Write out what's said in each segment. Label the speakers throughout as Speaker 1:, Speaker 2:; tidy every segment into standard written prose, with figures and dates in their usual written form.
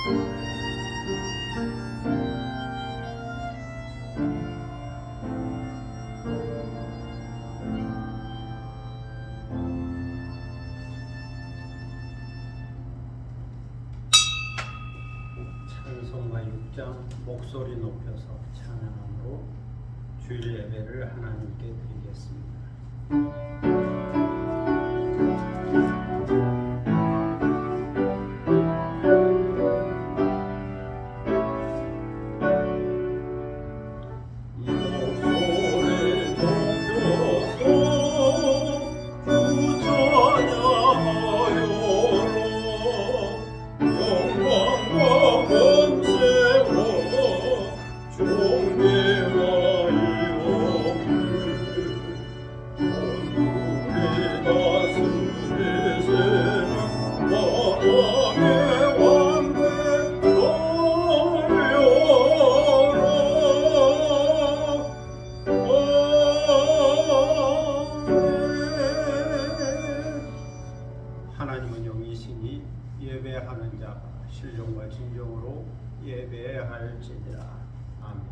Speaker 1: 찬송가 6장 목소리 높여서 찬양함으로 주일 예배를 하나님께 드리겠습니다. 하나님은 영이시니 예배하는 자가 신령과 진정으로 예배할지니라. 아멘.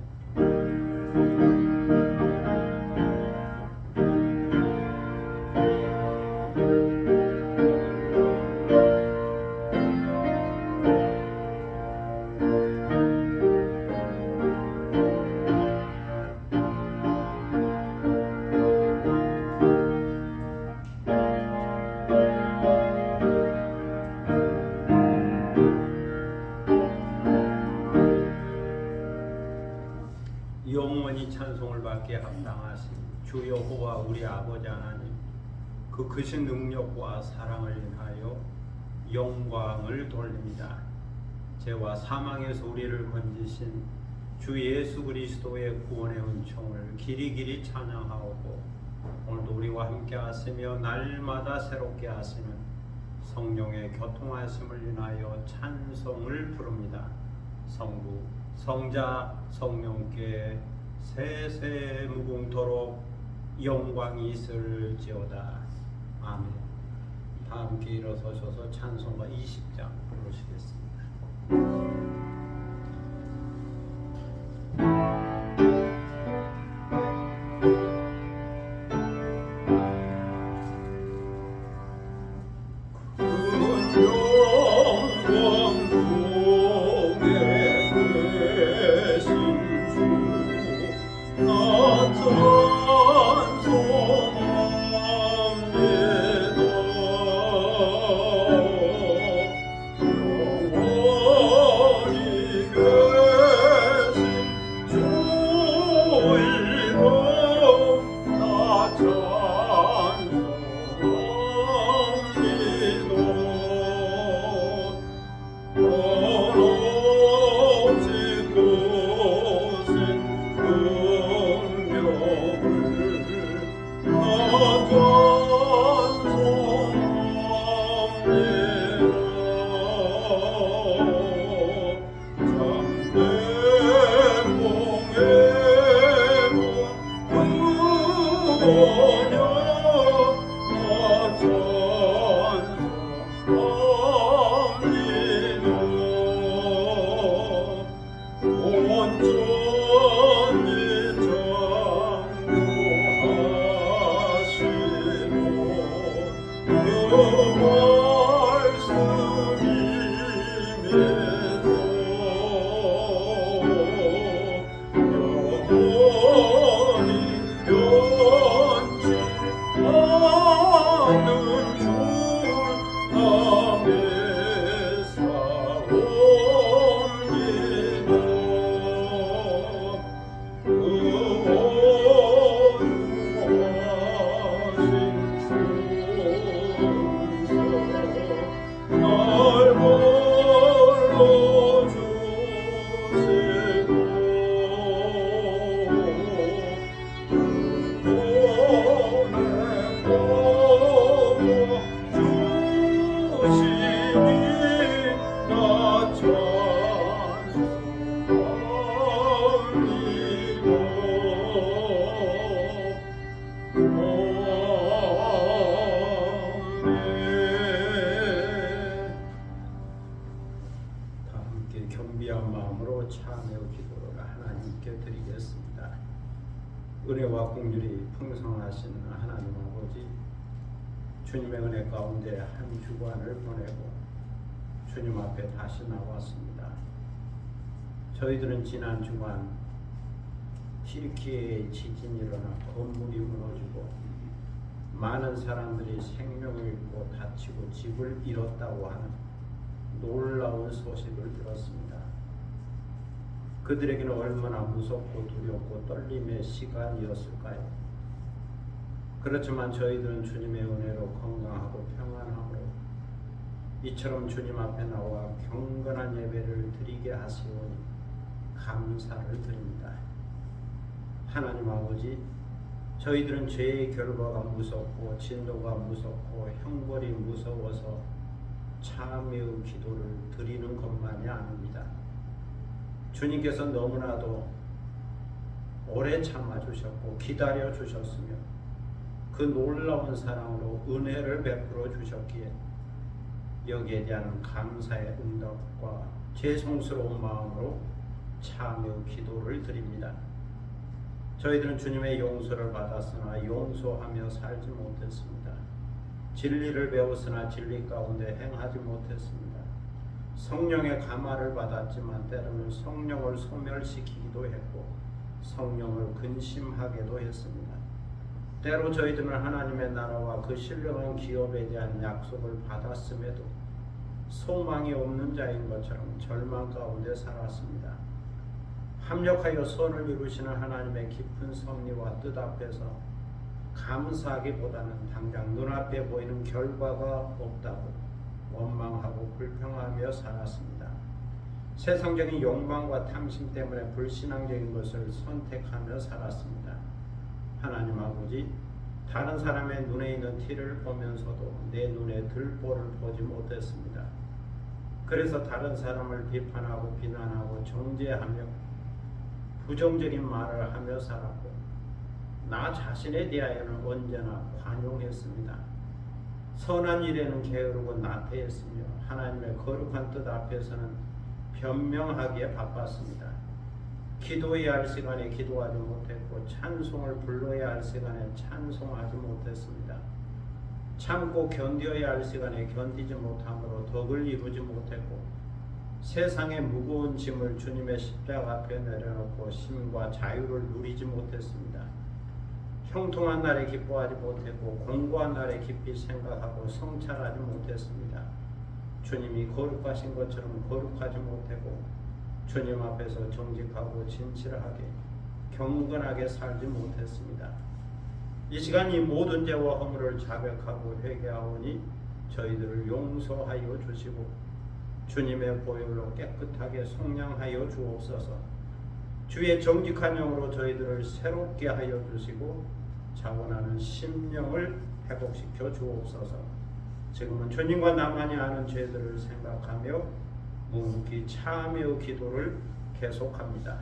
Speaker 1: 영원히 찬송을 받게 합당하신 주 여호와 우리 아버지 하나님, 그 크신 능력과 사랑을 인하여 영광을 돌립니다. 죄와 사망에서 우리를 건지신 주 예수 그리스도의 구원의 은총을 길이길이 찬양하오고, 오늘도 우리와 함께 하시며 날마다 새롭게 하시는 성령의 교통하심을 인하여 찬송을 부릅니다. 성부, 성자, 성령께 세세 무궁토록 영광이 있을지어다. 아멘. 다 함께 일어서셔서 찬송가 20장 부르시겠습니다. 준비한 마음으로 참여 기도를 하나님께 드리겠습니다. 은혜와 긍휼이 풍성하신 하나님 아버지, 주님의 은혜 가운데 한 주간을 보내고 주님 앞에 다시 나왔습니다. 저희들은 지난 주간 튀르키예에 지진이 일어나 건물이 무너지고 많은 사람들이 생명을 잃고 다치고 집을 잃었다고 하는 놀라운 소식을 들었습니다. 그들에게는 얼마나 무섭고 두렵고 떨림의 시간이었을까요? 그렇지만 저희들은 주님의 은혜로 건강하고 평안함으로 이처럼 주님 앞에 나와 경건한 예배를 드리게 하시오니 감사를 드립니다. 하나님 아버지, 저희들은 죄의 결과가 무섭고 진도가 무섭고 형벌이 무서워서 참회의 기도를 드리는 것만이 아닙니다. 주님께서 너무나도 오래 참아주셨고 기다려 주셨으며 그 놀라운 사랑으로 은혜를 베풀어 주셨기에 여기에 대한 감사의 응답과 죄송스러운 마음으로 참회의 기도를 드립니다. 저희들은 주님의 용서를 받았으나 용서하며 살지 못했습니다. 진리를 배웠으나 진리 가운데 행하지 못했습니다. 성령의 감화를 받았지만 때로는 성령을 소멸시키기도 했고 성령을 근심하게도 했습니다. 때로 저희들은 하나님의 나라와 그 신령한 기업에 대한 약속을 받았음에도 소망이 없는 자인 것처럼 절망 가운데 살았습니다. 합력하여 선을 이루시는 하나님의 깊은 섭리와 뜻 앞에서 감사하기보다는 당장 눈앞에 보이는 결과가 없다고 원망하고 불평하며 살았습니다. 세상적인 욕망과 탐심 때문에 불신앙적인 것을 선택하며 살았습니다. 하나님 아버지, 다른 사람의 눈에 있는 티를 보면서도 내 눈에 들보를 보지 못했습니다. 그래서 다른 사람을 비판하고 비난하고 정죄하며 부정적인 말을 하며 살았고 나 자신에 대하여는 언제나 관용했습니다. 선한 일에는 게으르고 나태했으며 하나님의 거룩한 뜻 앞에서는 변명하기에 바빴습니다. 기도해야 할 시간에 기도하지 못했고 찬송을 불러야 할 시간에 찬송하지 못했습니다. 참고 견뎌야 할 시간에 견디지 못함으로 덕을 이루지 못했고 세상의 무거운 짐을 주님의 십자가 앞에 내려놓고 쉼과 자유를 누리지 못했습니다. 형통한 날에 기뻐하지 못했고 공고한 날에 깊이 생각하고 성찰하지 못했습니다. 주님이 거룩하신 것처럼 거룩하지 못하고 주님 앞에서 정직하고 진실하게 경건하게 살지 못했습니다. 이 시간 이 모든 죄와 허물을 자백하고 회개하오니 저희들을 용서하여 주시고 주님의 보혈로 깨끗하게 속량하여 주옵소서. 주의 정직한 영으로 저희들을 새롭게 하여 주시고 자원하는 심령을 회복시켜 주옵소서. 지금은 주님과 나만이 아는 죄들을 생각하며 묵묵히 참회의 기도를 계속합니다.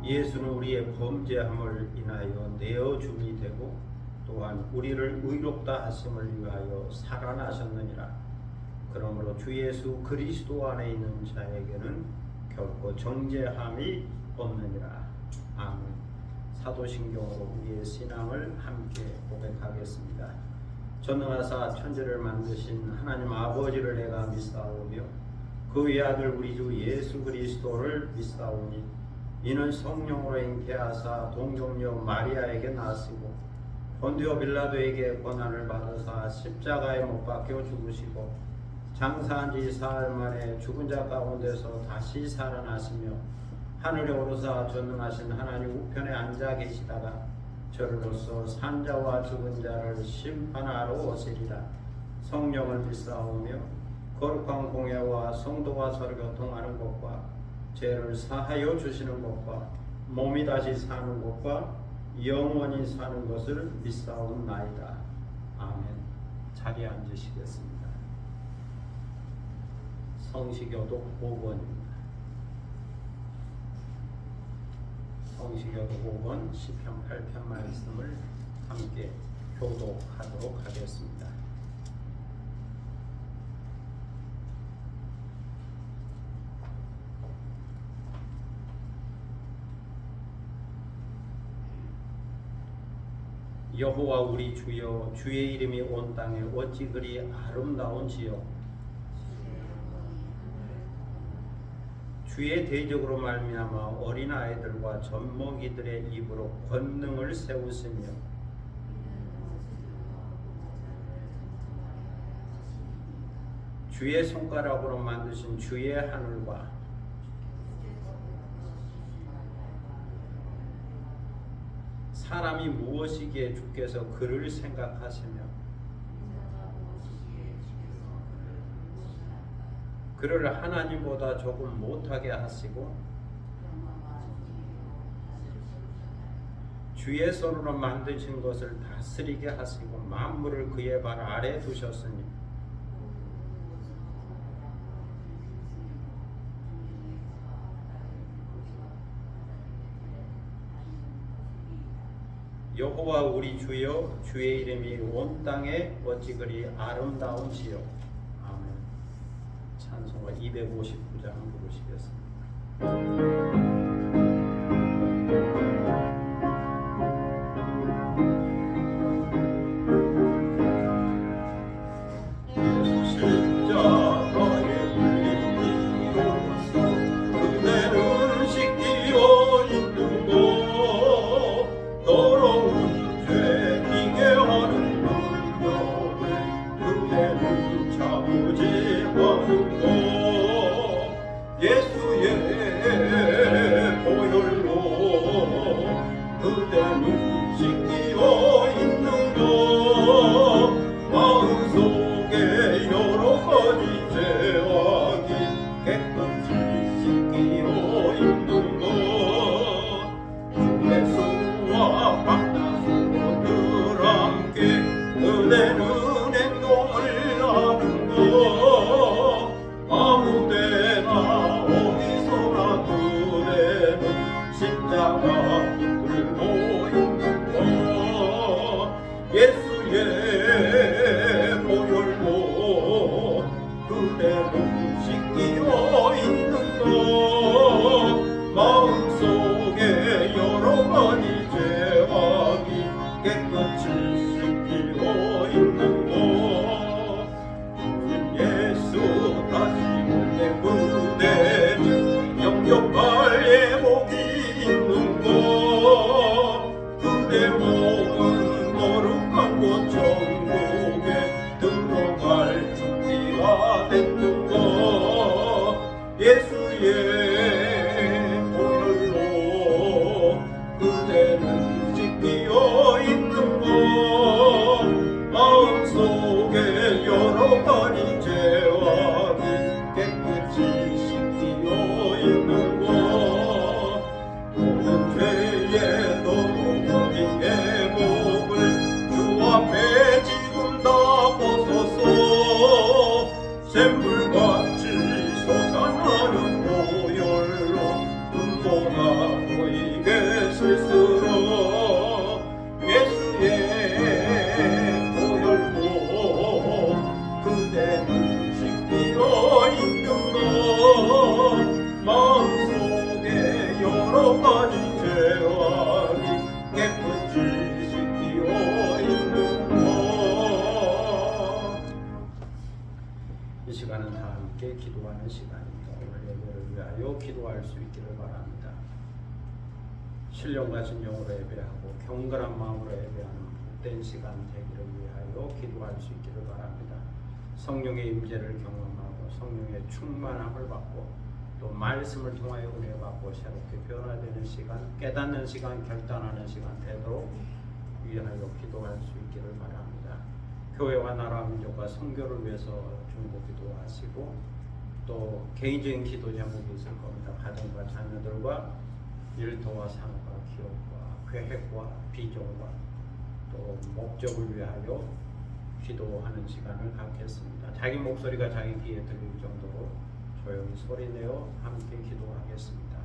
Speaker 1: 예수는 우리의 범죄함을 인하여 내어줌이 되고 또한 우리를 의롭다 하심을 위하여 살아나셨느니라. 그러므로 주 예수 그리스도 안에 있는 자에게는 결코 정죄함이 없느니라. 아멘. 사도신경으로 우리의 신앙을 함께 고백하겠습니다. 전능하사 천지를 만드신 하나님 아버지를 내가 믿사오며 그 외아들 우리 주 예수 그리스도를 믿사오니 이는 성령으로 잉태하사 동정녀 마리아에게 나시고 본디오 빌라도에게 고난을 받으사 십자가에 못 박혀 죽으시고 장사한 지 사흘 만에 죽은 자 가운데서 다시 살아나시며 하늘에 오르사 전능하신 하나님 우편에 앉아 계시다가 저로서 산자와 죽은 자를 심판하러 오시리라. 성령을 믿사오며 거룩한 공예와 성도가 서로 교통하는 것과 죄를 사하여 주시는 것과 몸이 다시 사는 것과 영원히 사는 것을 믿사옵나이다. 아멘. 자리에 앉으시겠습니다. 성시교독 5번입니다. 성시교독 5번 시편 8편 말씀을 함께 교독하도록 하겠습니다. 여호와 우리 주여, 주의 이름이 온 땅에 어찌 그리 아름다운지요. 주의 대적으로 말미암아 어린아이들과 젖먹이들의 입으로 권능을 세우시며 주의 손가락으로 만드신 주의 하늘과 사람이 무엇이기에 주께서 그를 생각하시며 그를 하나님보다 조금 못하게 하시고 주의 손으로 만드신 것을 다스리게 하시고 만물을 그의 발 아래 두셨으니 여호와 우리 주여, 주의 이름이 온 땅에 어찌 그리 아름다운지요. 아멘. 찬송가 259장 부르시겠습니다. 이 시간은 다 함께 기도하는 시간입니다. 오늘 예배를 위하여 기도할 수 있기를 바랍니다. 신령과 진정으로 예배하고 경건한 마음으로 예배하는 복된 시간 되기를 위하여 기도할 수 있기를 바랍니다. 성령의 임재를 경험하고 성령의 충만함을 받고 또 말씀을 통하여 은혜 받고 새롭게 변화되는 시간, 깨닫는 시간, 결단하는 시간 되도록 위하여 기도할 수 있기를 바랍니다. 교회와 나라 민족과 선교를 위해서 중보 기도하시고 또 개인적인 기도 제목이 있을 겁니다. 가정과 자녀들과 일터와 산업과 기업과 계획과 비전과 또 목적을 위하여 기도하는 시간을 갖겠습니다. 자기 목소리가 자기 귀에 들릴 정도로 조용히 소리내어 함께 기도하겠습니다.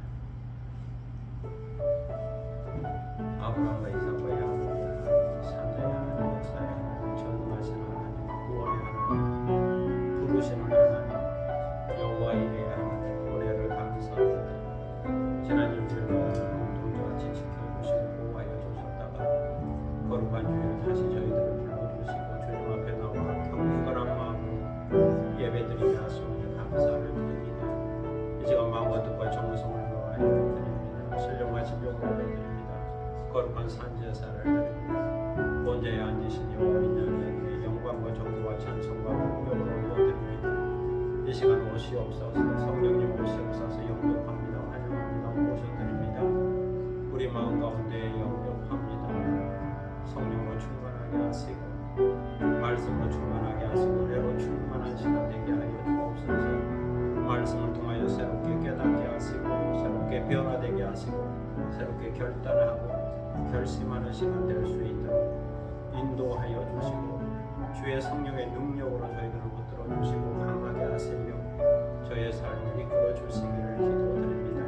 Speaker 1: 아브라함과 이삭과 야곱과 산자의 하나님, 역사의 하나님, 전능하신 하나님, 구원의 하나님, 부르시는 하나님, 여호와 이레의 하나님, 은혜를 감사합니다. 지난 일주일간 동정같이 지켜주시고 보호하여 주셨다가 거룩한 주일 다시 저희들을 불러주시고 주님 앞에 나와 경건한 마음으로 예배드리게 하시니 감사를 드립니다. 이 시간 마음과 뜻과 정성을 다하여 예배드립니다. 신령과 진정으로 예배드립니다. 거룩한 산제사를 드립니다. 본자에 앉으신 여호와 민자에게 영광과 정의와 찬송과 공격을 올려드립니다. 이 시간 오시옵소서. 성령님 오시옵소서. 영접합니다. 환영합니다. 모셔드립니다. 우리 마음 가운데 영접합니다. 성령으로 충만하게 하시고 말씀으로 충만하게 하시고 은혜로 충만한 시간 되게 하여 주옵소서. 말씀을 통하여 새롭게 깨닫게 하시고 새롭게 변화되게 하시고 새롭게 결단하고 결심하는 시간 될 수 있도록 인도하여 주시고 주의 성령의 능력으로 저희들을 붙들어 주시고 강하게 하시며 저의 삶을 이끌어 주시기를 기도드립니다.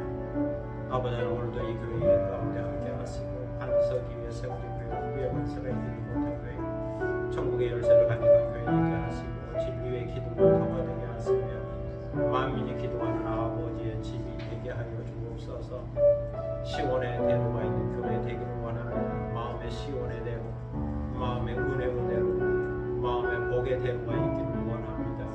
Speaker 1: 아버지 하나님, 오늘도 이 교회 가운데 함께 하시고 반석 위에 세우는 교회, 위에 건설에 있는 못한 교회, 천국의 열쇠를 가져간 교회 되게 하시고 진리의 기둥과 터가 되게 하시며 만민이 기도하는 아버지의 집이 되게 하여 주옵소서. 시온의 대로가 있는 교회 되기를 원하는 마음의 시온의 대로, 마음의 은혜의 대로, 마음의 복의 대로가 있기를 원합니다.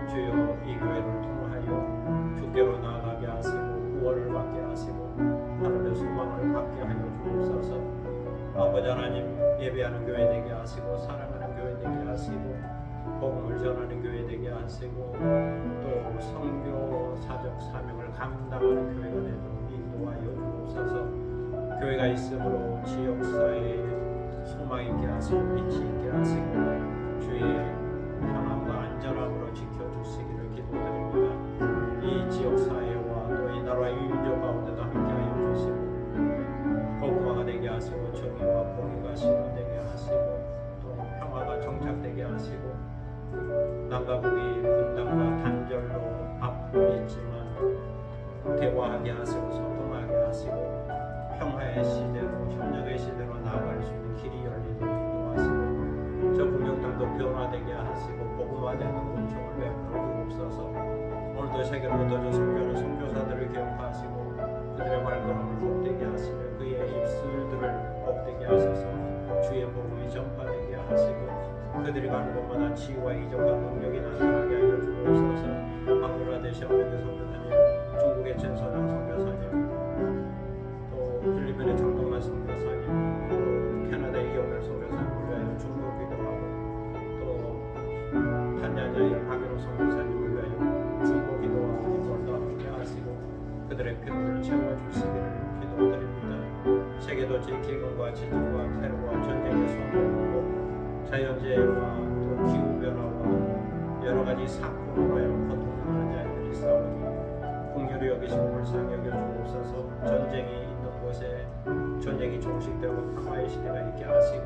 Speaker 1: 주여 이 교회를 통하여 주께로 나아가게 하시고 구원을 받게 하시고 하늘의 소망을 갖게 하여 주옵소서. 아버지 하나님, 예배하는 교회 되게 하시고 사랑하는 교회 되게 하시고 복음을 전하는 교회 되게 하시고 또 선교 사적 사명을 감당하는 교회가 되도록 인도하여 주옵소서. 교회가 있으므로 지역사회에 소망 있게 하시고 빛이 있게 하시고 주의 평안과 안전함으로 지켜주시기를 기도드립니다. 이 지역사회와 또 이 나라와 이 민족 가운데도 함께하여 주시고 복음화가 되게 하시고 정의와 공의가 실현되게 하시고 또 평화가 정착되게 하시고 남과 북이 분단과 단절로 아픔이 있지만 대화하게 하시고 소통하게 하시고 평화의 시대로 협력의 시대로 나아갈 수 있는 길이 열리도록 인도하시고 저 북녘땅도 변화되게 하시고 복음화되는 은총을 베풀어 주옵소서. 오늘도 세계로부터 저 선교하는 선교사들을 기억하시고 그들의 발걸음을 복되게 하시며 그의 입술들을 복되게 하셔서 주의 복음이 전파되게 하시고 그들이 가는 곳마다 치유와 이적과 능력이 나타나게 하여 주옵소서. 방글라데시 어머니 선교사님, 중국의 전선영 선교사님, 또 필리핀의 정동만 선교사님, 또 캐나다의 이경렬 선교사님을 위하여 중보 기도하고 또 탄자니아의 박연호 선교사님을 위하여 중보 기도하고 오늘도 함께 하시고 그들의 필요를 채워주시기를 기도드립니다. 세계도 지기근과 지진과 테러와 전쟁의 손을 자연재해와 또 기후변화와 여러가지 사건으로 하여 고통당하는 자들이 싸우니 긍휼히 여기시고 불쌍히 여겨 주옵소서. 전쟁이 있는 곳에 전쟁이 종식되고 평화의 시대가 있게 하시고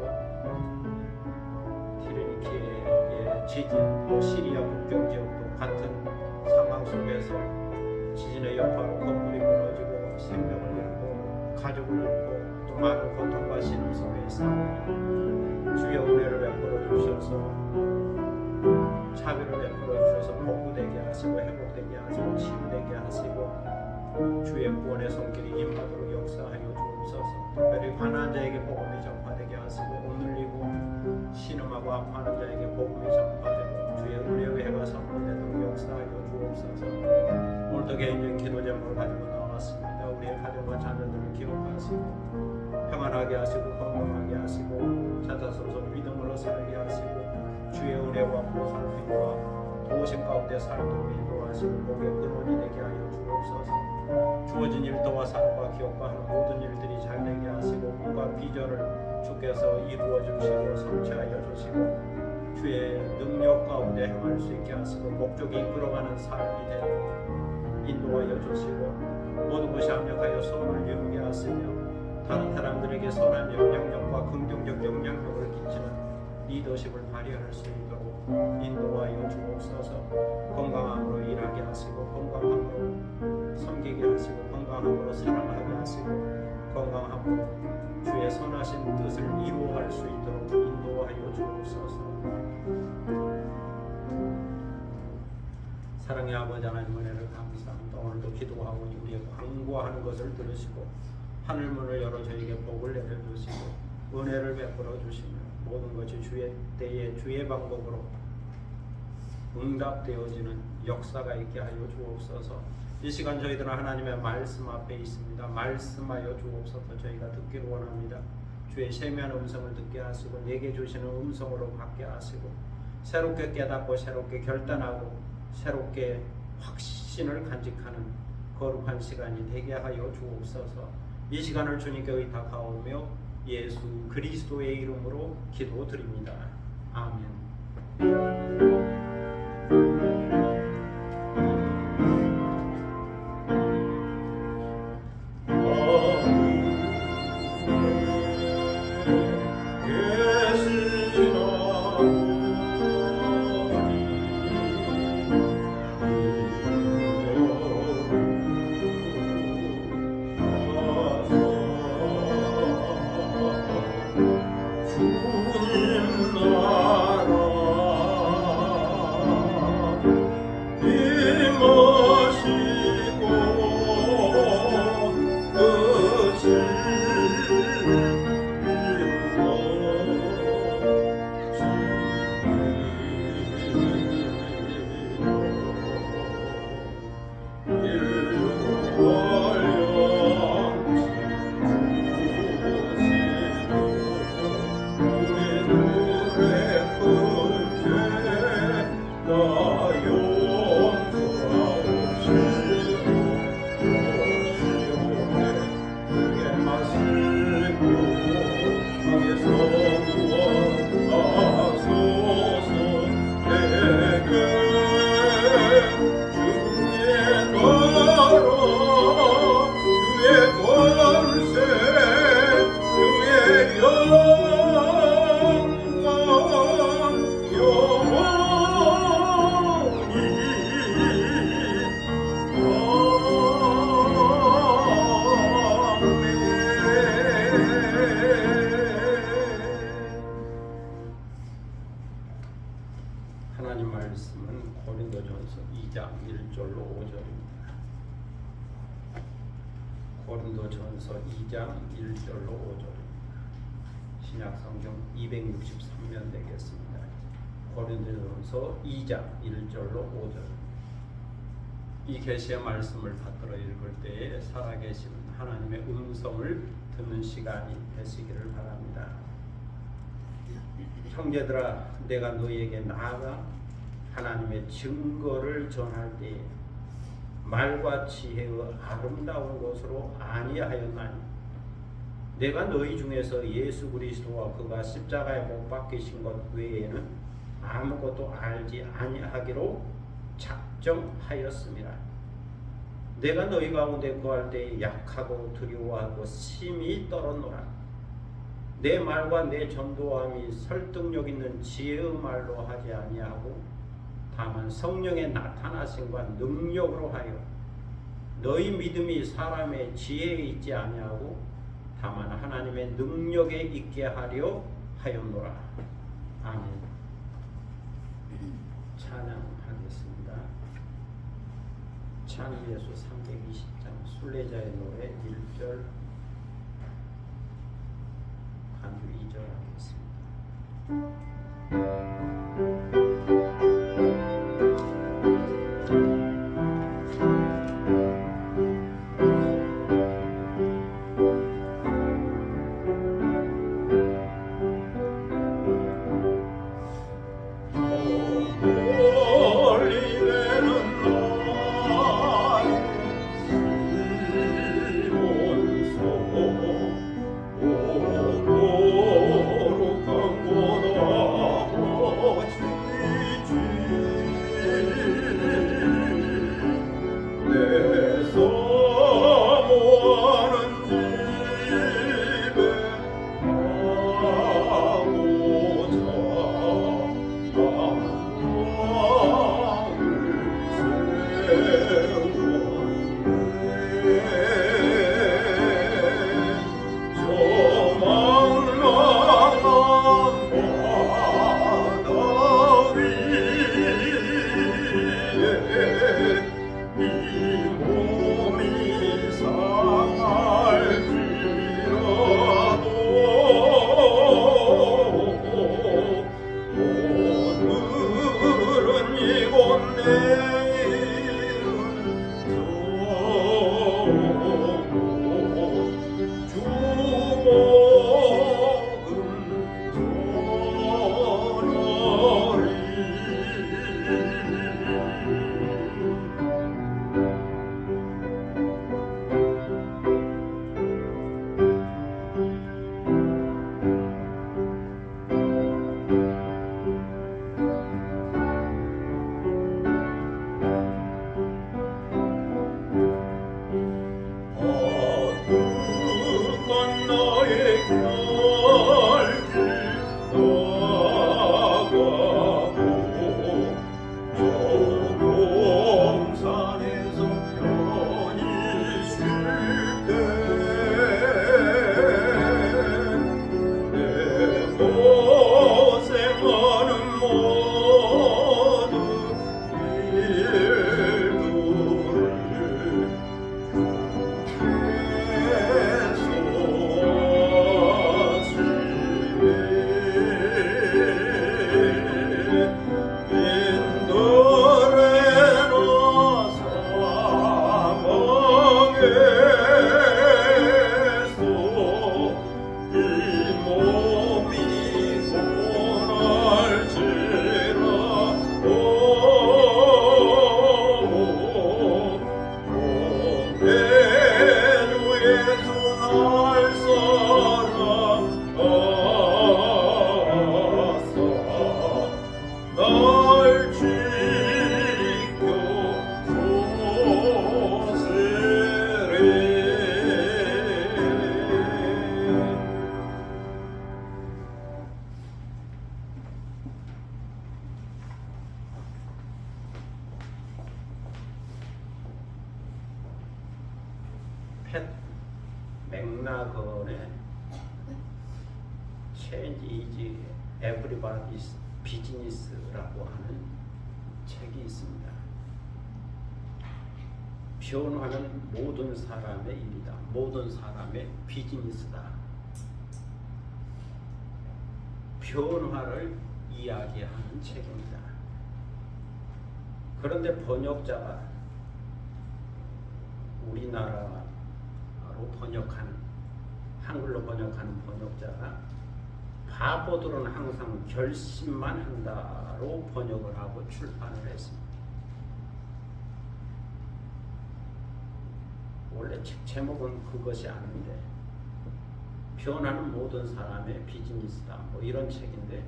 Speaker 1: 티르니키의 지진 또 시리아 국경 지역도 같은 상황 속에서 지진의 여파로 건물이 무너지고 생명을 잃고 가족을 잃고 또 많은 고통과 신음 속에 있사오니 주의 은혜를 베풀어 주셔서 자비를 베풀어 주셔서 복구되게 하시고 회복되게 하시고 치유되게 하시고 주의 구원의 손길이 임하도록 역사하여 주옵소서. 특별히 가난한 자에게 복음이 전파되게 하시고 오늘리고 신음하고 아파하는 자에게 복음이 전파되고 주의 은혜의 해가 선포되도록 역사하여 주옵소서. 오늘도 개인적인 기도 제목을 가지고 나왔습니다. 우리 여러분의 가정과 자녀들을 기억하시고 평안하게 하시고 건강하게 하시고 찾아서서 믿음으로 살게 하시고 주의 은혜와 보살핌과 도우심 가운데 살도록 인도하시고 복의 근원이 되게 하여 주옵소서. 주어진 일터와 삶과 기업과 하는 모든 일들이 잘 되게 하시고 꿈과 비전을 주께서 이루어 주시고 성취하여 주시고 주의 능력 가운데 행할 수 있게 하시고 목적이 이끌어가는 삶이 되도록 인도하여 주시고 모든 것이 합력하여 선을 이루게 하시며 다른 사람들에게 선한 영향력과 긍정적 영향력을 끼치는 리더십을 발휘할 수 있도록 인도하여 주옵소서. 건강함으로 일하게 하시고 건강함으로 섬기게 하시고 건강함으로 사랑하게 하시고 건강함으로 주의 선하신 뜻을 이루어갈 수 있도록 인도하여 주옵소서. 사랑의 아버지 하나님 은혜를 감사합니다. 오늘도 기도하고 우리의 간구하는 것을 들으시고 하늘문을 열어 저에게 복을 내려주시고 은혜를 베풀어 주시며 모든 것이 주의 때에 주의 방법으로 응답되어지는 역사가 있게 하여 주옵소서. 이 시간 저희들은 하나님의 말씀 앞에 있습니다. 말씀하여 주옵소서. 저희가 듣기를 원합니다. 주의 세미한 음성을 듣게 하시고 내게 주시는 음성으로 받게 하시고 새롭게 깨닫고 새롭게 결단하고 새롭게 확신을 간직하는 거룩한 시간이 되게 하여 주옵소서. 이 시간을 주님께 의탁하오며 예수 그리스도의 이름으로 기도드립니다. 아멘. 하나님 말씀은 고린도전서 2장 1절로 5절입니다. 고린도전서 2장 1절로 5절입니다. 신약성경 263면 되겠습니다. 고린도전서 2장 1절로 5절. 이 계시의 말씀을 받들어 읽을 때에 살아계신 하나님의 음성을 듣는 시간이 되시기를 바랍니다. 형제들아, 내가 너희에게 나아가 하나님의 증거를 전할 때에 말과 지혜의 아름다운 것으로 아니하였나니 내가 너희 중에서 예수 그리스도와 그가 십자가에 못 박히신 것 외에는 아무것도 알지 아니하기로 작정하였습니다. 내가 너희 가운데 거할 때에 약하고 두려워하고 심히 떨었노라. 내 말과 내 전도함이 설득력 있는 지혜의 말로 하지 아니하고 다만 성령의 나타나심과 능력으로 하여 너희 믿음이 사람의 지혜에 있지 아니하고 다만 하나님의 능력에 있게 하려 하였노라. 아멘. 찬양하겠습니다. 찬미예수 320장 순례자의 노래 1절 간주 2절 하겠습니다. 팻 맥나건의 Change is Everybody's Business라고 하는 책이 있습니다. 변화는 모든 사람의 일이다. 모든 사람의 비즈니스다. 변화를 이야기하는 책입니다. 그런데 번역자가 우리나라로 번역한 한글로 번역하는 번역자가 바보들은 항상 결심만 한다로 번역을 하고 출판을 했습니다. 원래 책 제목은 그것이 아닌데 변화는 모든 사람의 비즈니스다 뭐 이런 책인데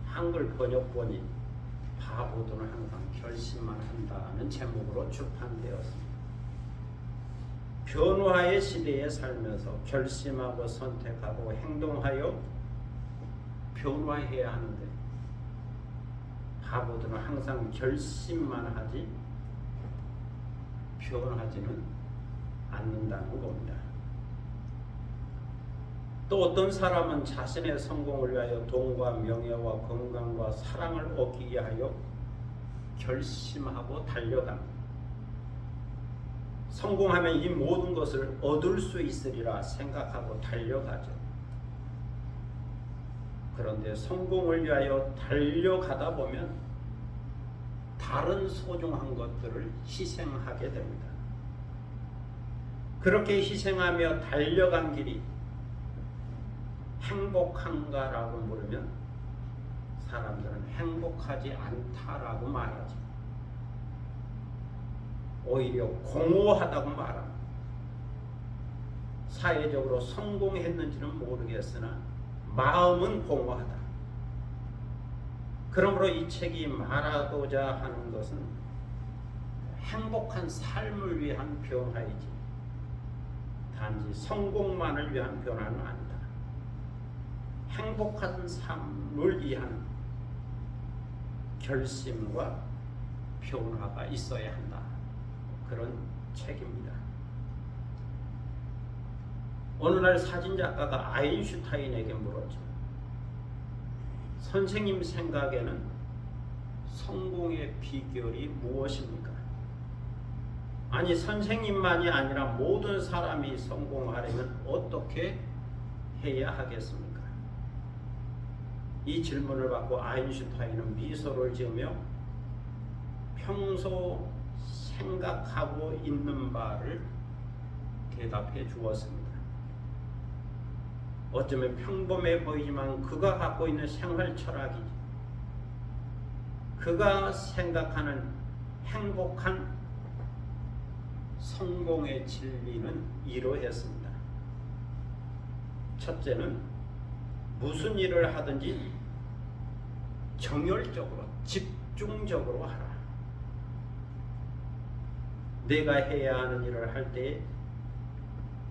Speaker 1: 한글 번역본이 바보들은 항상 결심만 한다는 제목으로 출판되었습니다. 변화의 시대에 살면서 결심하고 선택하고 행동하여 변화해야 하는데 바보들은 항상 결심만 하지 변하지는 않는다는 겁니다. 또 어떤 사람은 자신의 성공을 위하여 돈과 명예와 건강과 사랑을 얻기 위하여 결심하고 달려갑니다. 성공하면 이 모든 것을 얻을 수 있으리라 생각하고 달려가죠. 그런데 성공을 위하여 달려가다 보면 다른 소중한 것들을 희생하게 됩니다. 그렇게 희생하며 달려간 길이 행복한가라고 물으면 사람들은 행복하지 않다라고 말하지. 오히려 공허하다고 말합니다. 사회적으로 성공했는지는 모르겠으나 마음은 공허하다. 그러므로 이 책이 말하고자 하는 것은 행복한 삶을 위한 변화이지 단지 성공만을 위한 변화는 아니다. 행복한 삶을 위한 결심과 변화가 있어야 한다. 그런 책입니다. 어느 날 사진작가가 아인슈타인에게 물었죠. 선생님 생각에는 성공의 비결이 무엇입니까? 아니, 선생님만이 아니라 모든 사람이 성공하려면 어떻게 해야 하겠습니까? 이 질문을 받고 아인슈타인은 미소를 지으며 평소 생각하고 있는 바를 대답해 주었습니다. 어쩌면 평범해 보이지만 그가 갖고 있는 생활 철학이지. 그가 생각하는 행복한 성공의 진리는 이러했습니다. 첫째는 무슨 일을 하든지 정열적으로 집중적으로 하라. 내가 해야 하는 일을 할 때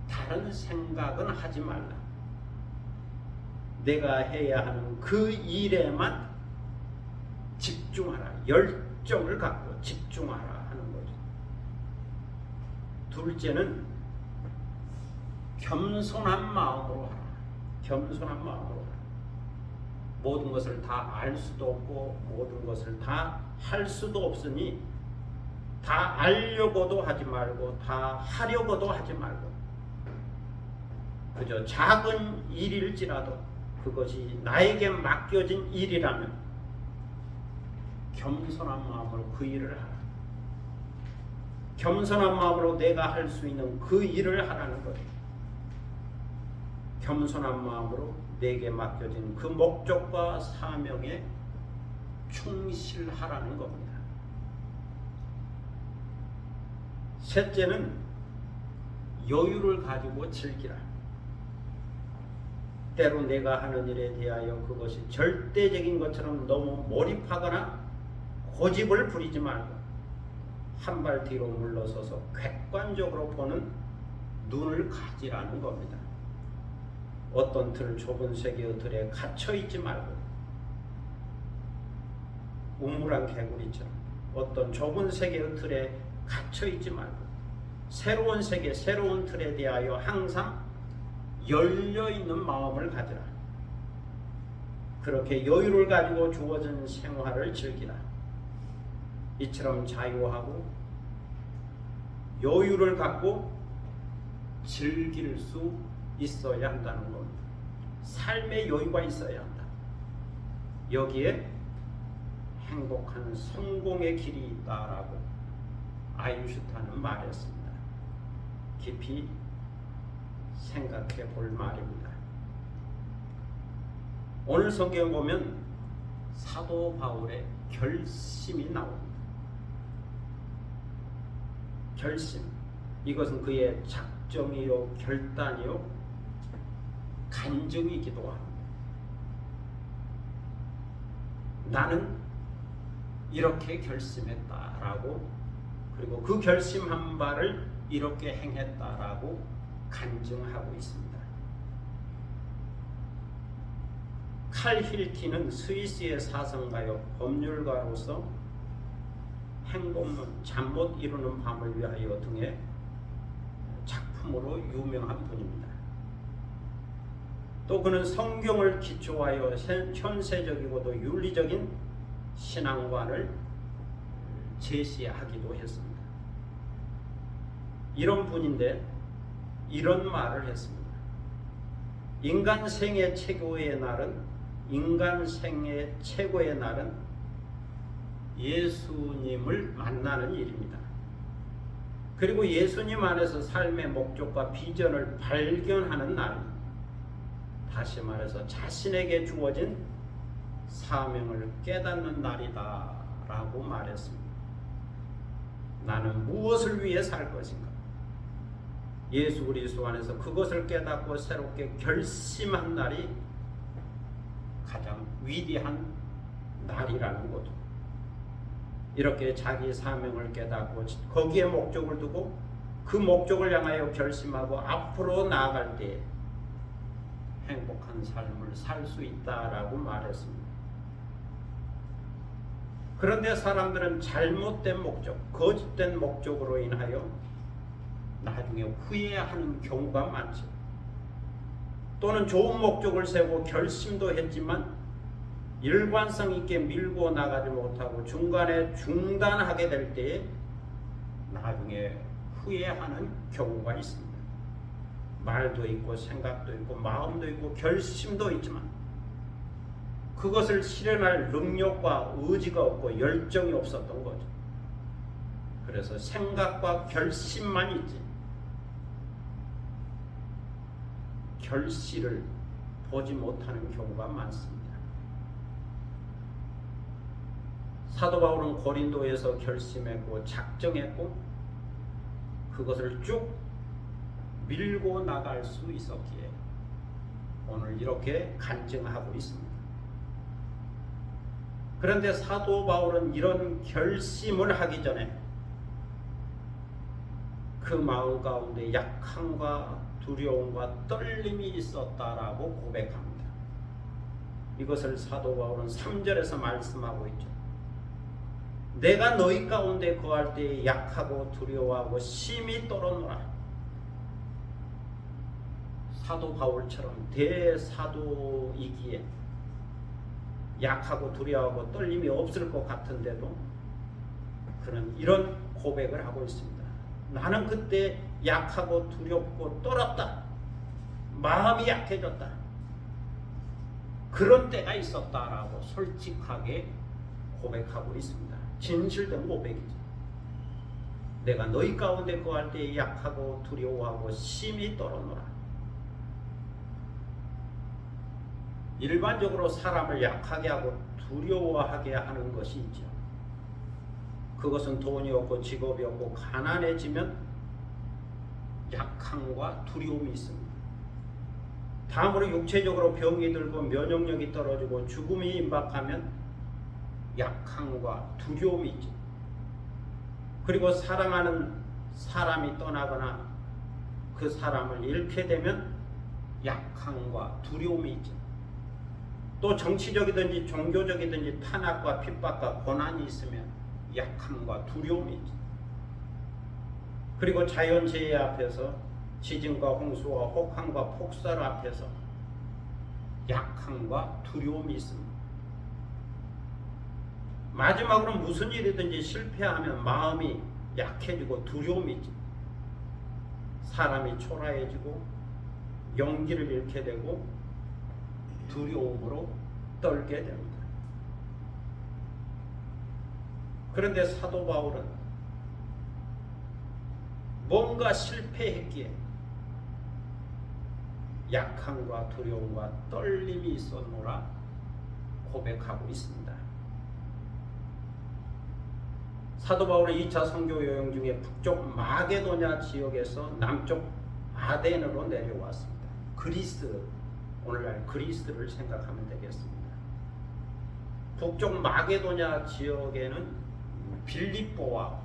Speaker 1: 다른 생각은 하지 말라. 내가 해야 하는 그 일에만 집중하라. 열정을 갖고 집중하라 하는 거죠. 둘째는 겸손한 마음으로 하라. 겸손한 마음으로 하라. 모든 것을 다 알 수도 없고 모든 것을 다 할 수도 없으니 다 알려고도 하지 말고 다 하려고도 하지 말고 그저 작은 일일지라도 그것이 나에게 맡겨진 일이라면 겸손한 마음으로 그 일을 하라. 겸손한 마음으로 내가 할 수 있는 그 일을 하라는 거예요. 겸손한 마음으로 내게 맡겨진 그 목적과 사명에 충실하라는 겁니다. 셋째는 여유를 가지고 즐기라. 때로 내가 하는 일에 대하여 그것이 절대적인 것처럼 너무 몰입하거나 고집을 부리지 말고 한 발 뒤로 물러서서 객관적으로 보는 눈을 가지라는 겁니다. 어떤 좁은 세계의 틀에 갇혀있지 말고 우물한 개구리처럼 어떤 좁은 세계의 틀에 갇혀있지 말고 새로운 세계, 새로운 틀에 대하여 항상 열려있는 마음을 가지라. 그렇게 여유를 가지고 주어진 생활을 즐기라. 이처럼 자유하고 여유를 갖고 즐길 수 있어야 한다는 겁니다. 삶의 여유가 있어야 한다. 여기에 행복한 성공의 길이 있다라고 아인슈타인은 말했습니다. 깊이 생각해 볼 말입니다. 오늘 성경 보면 사도 바울의 결심이 나옵니다. 결심, 이것은 그의 작정이요 결단이요 간증이기도 합니다. 나는 이렇게 결심했다라고, 그리고 그 결심한 바를 이렇게 행했다라고 간증하고 있습니다. 칼 힐티는 스위스의 사성가요 법률가로서 행복론, 잠 못 이루는 밤을 위하여 등의 작품으로 유명한 분입니다. 또 그는 성경을 기초하여 현세적이고도 윤리적인 신앙관을 제시하기도 했습니다. 이런 분인데 이런 말을 했습니다. 인간 생애 최고의 날은 예수님을 만나는 일입니다. 그리고 예수님 안에서 삶의 목적과 비전을 발견하는 날입니다. 다시 말해서 자신에게 주어진 사명을 깨닫는 날이다 라고 말했습니다. 나는 무엇을 위해 살 것인가? 예수 그리스도 안에서 그것을 깨닫고 새롭게 결심한 날이 가장 위대한 날이라는 거죠. 이렇게 자기 사명을 깨닫고 거기에 목적을 두고 그 목적을 향하여 결심하고 앞으로 나아갈 때 행복한 삶을 살 수 있다라고 말했습니다. 그런데 사람들은 잘못된 목적, 거짓된 목적으로 인하여 나중에 후회하는 경우가 많죠. 또는 좋은 목적을 세우고 결심도 했지만 일관성 있게 밀고 나가지 못하고 중간에 중단하게 될 때에 나중에 후회하는 경우가 있습니다. 말도 있고 생각도 있고 마음도 있고 결심도 있지만 그것을 실현할 능력과 의지가 없고 열정이 없었던 거죠. 그래서 생각과 결심만 있지 결실을 보지 못하는 경우가 많습니다. 사도 바울은 고린도에서 결심했고 작정했고 그것을 쭉 밀고 나갈 수 있었기에 오늘 이렇게 간증하고 있습니다. 그런데 사도 바울은 이런 결심을 하기 전에 그 마음 가운데 약함과 두려움과 떨림이 있었다라고 고백합니다. 이것을 사도 바울은 3절에서 말씀하고 있죠. 내가 너희 가운데 거할 때에 약하고 두려워하고 심히 떨어노라. 사도 바울처럼 대사도이기에 약하고 두려워하고 떨림이 없을 것 같은데도 그는 이런 고백을 하고 있습니다. 나는 그때 약하고 두렵고 떨었다. 마음이 약해졌다. 그런 때가 있었다라고 솔직하게 고백하고 있습니다. 진실된 고백이죠. 내가 너희 가운데 거할 때에 약하고 두려워하고 심히 떨어노라. 일반적으로 사람을 약하게 하고 두려워하게 하는 것이 있죠. 그것은 돈이 없고 직업이 없고 가난해지면 약함과 두려움이 있습니다. 다음으로 육체적으로 병이 들고 면역력이 떨어지고 죽음이 임박하면 약함과 두려움이 있죠. 그리고 사랑하는 사람이 떠나거나 그 사람을 잃게 되면 약함과 두려움이 있죠. 또 정치적이든지 종교적이든지 탄압과 핍박과 고난이 있으면 약함과 두려움이 있죠. 그리고 자연재해 앞에서 지진과 홍수와 혹한과 폭설 앞에서 약함과 두려움이 있습니다. 마지막으로 무슨 일이든지 실패하면 마음이 약해지고 두려움이 있죠. 사람이 초라해지고 용기를 잃게 되고 두려움으로 떨게 됩니다. 그런데 사도 바울은 뭔가 실패했기에 약함과 두려움과 떨림이 있었노라 고백하고 있습니다. 사도 바울의 2차 선교 여행 중에 북쪽 마게도냐 지역에서 남쪽 아덴으로 내려왔습니다. 그리스, 오늘날 그리스를 생각하면 되겠습니다. 북쪽 마게도냐 지역에는 빌립보와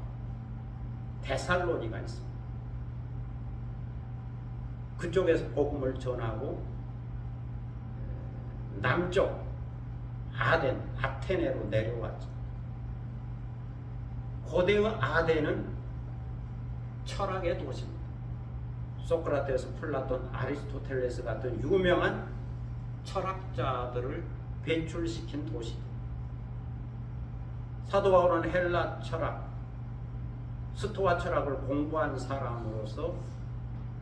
Speaker 1: 데살로니가 있습니다. 그쪽에서 복음을 전하고 남쪽 아덴, 아테네로 내려왔죠. 고대의 아덴은 철학의 도시입니다. 소크라테스, 플라톤, 아리스토텔레스 같은 유명한 철학자들을 배출시킨 도시죠. 사도 바울은 헬라 철학, 스토아 철학을 공부한 사람으로서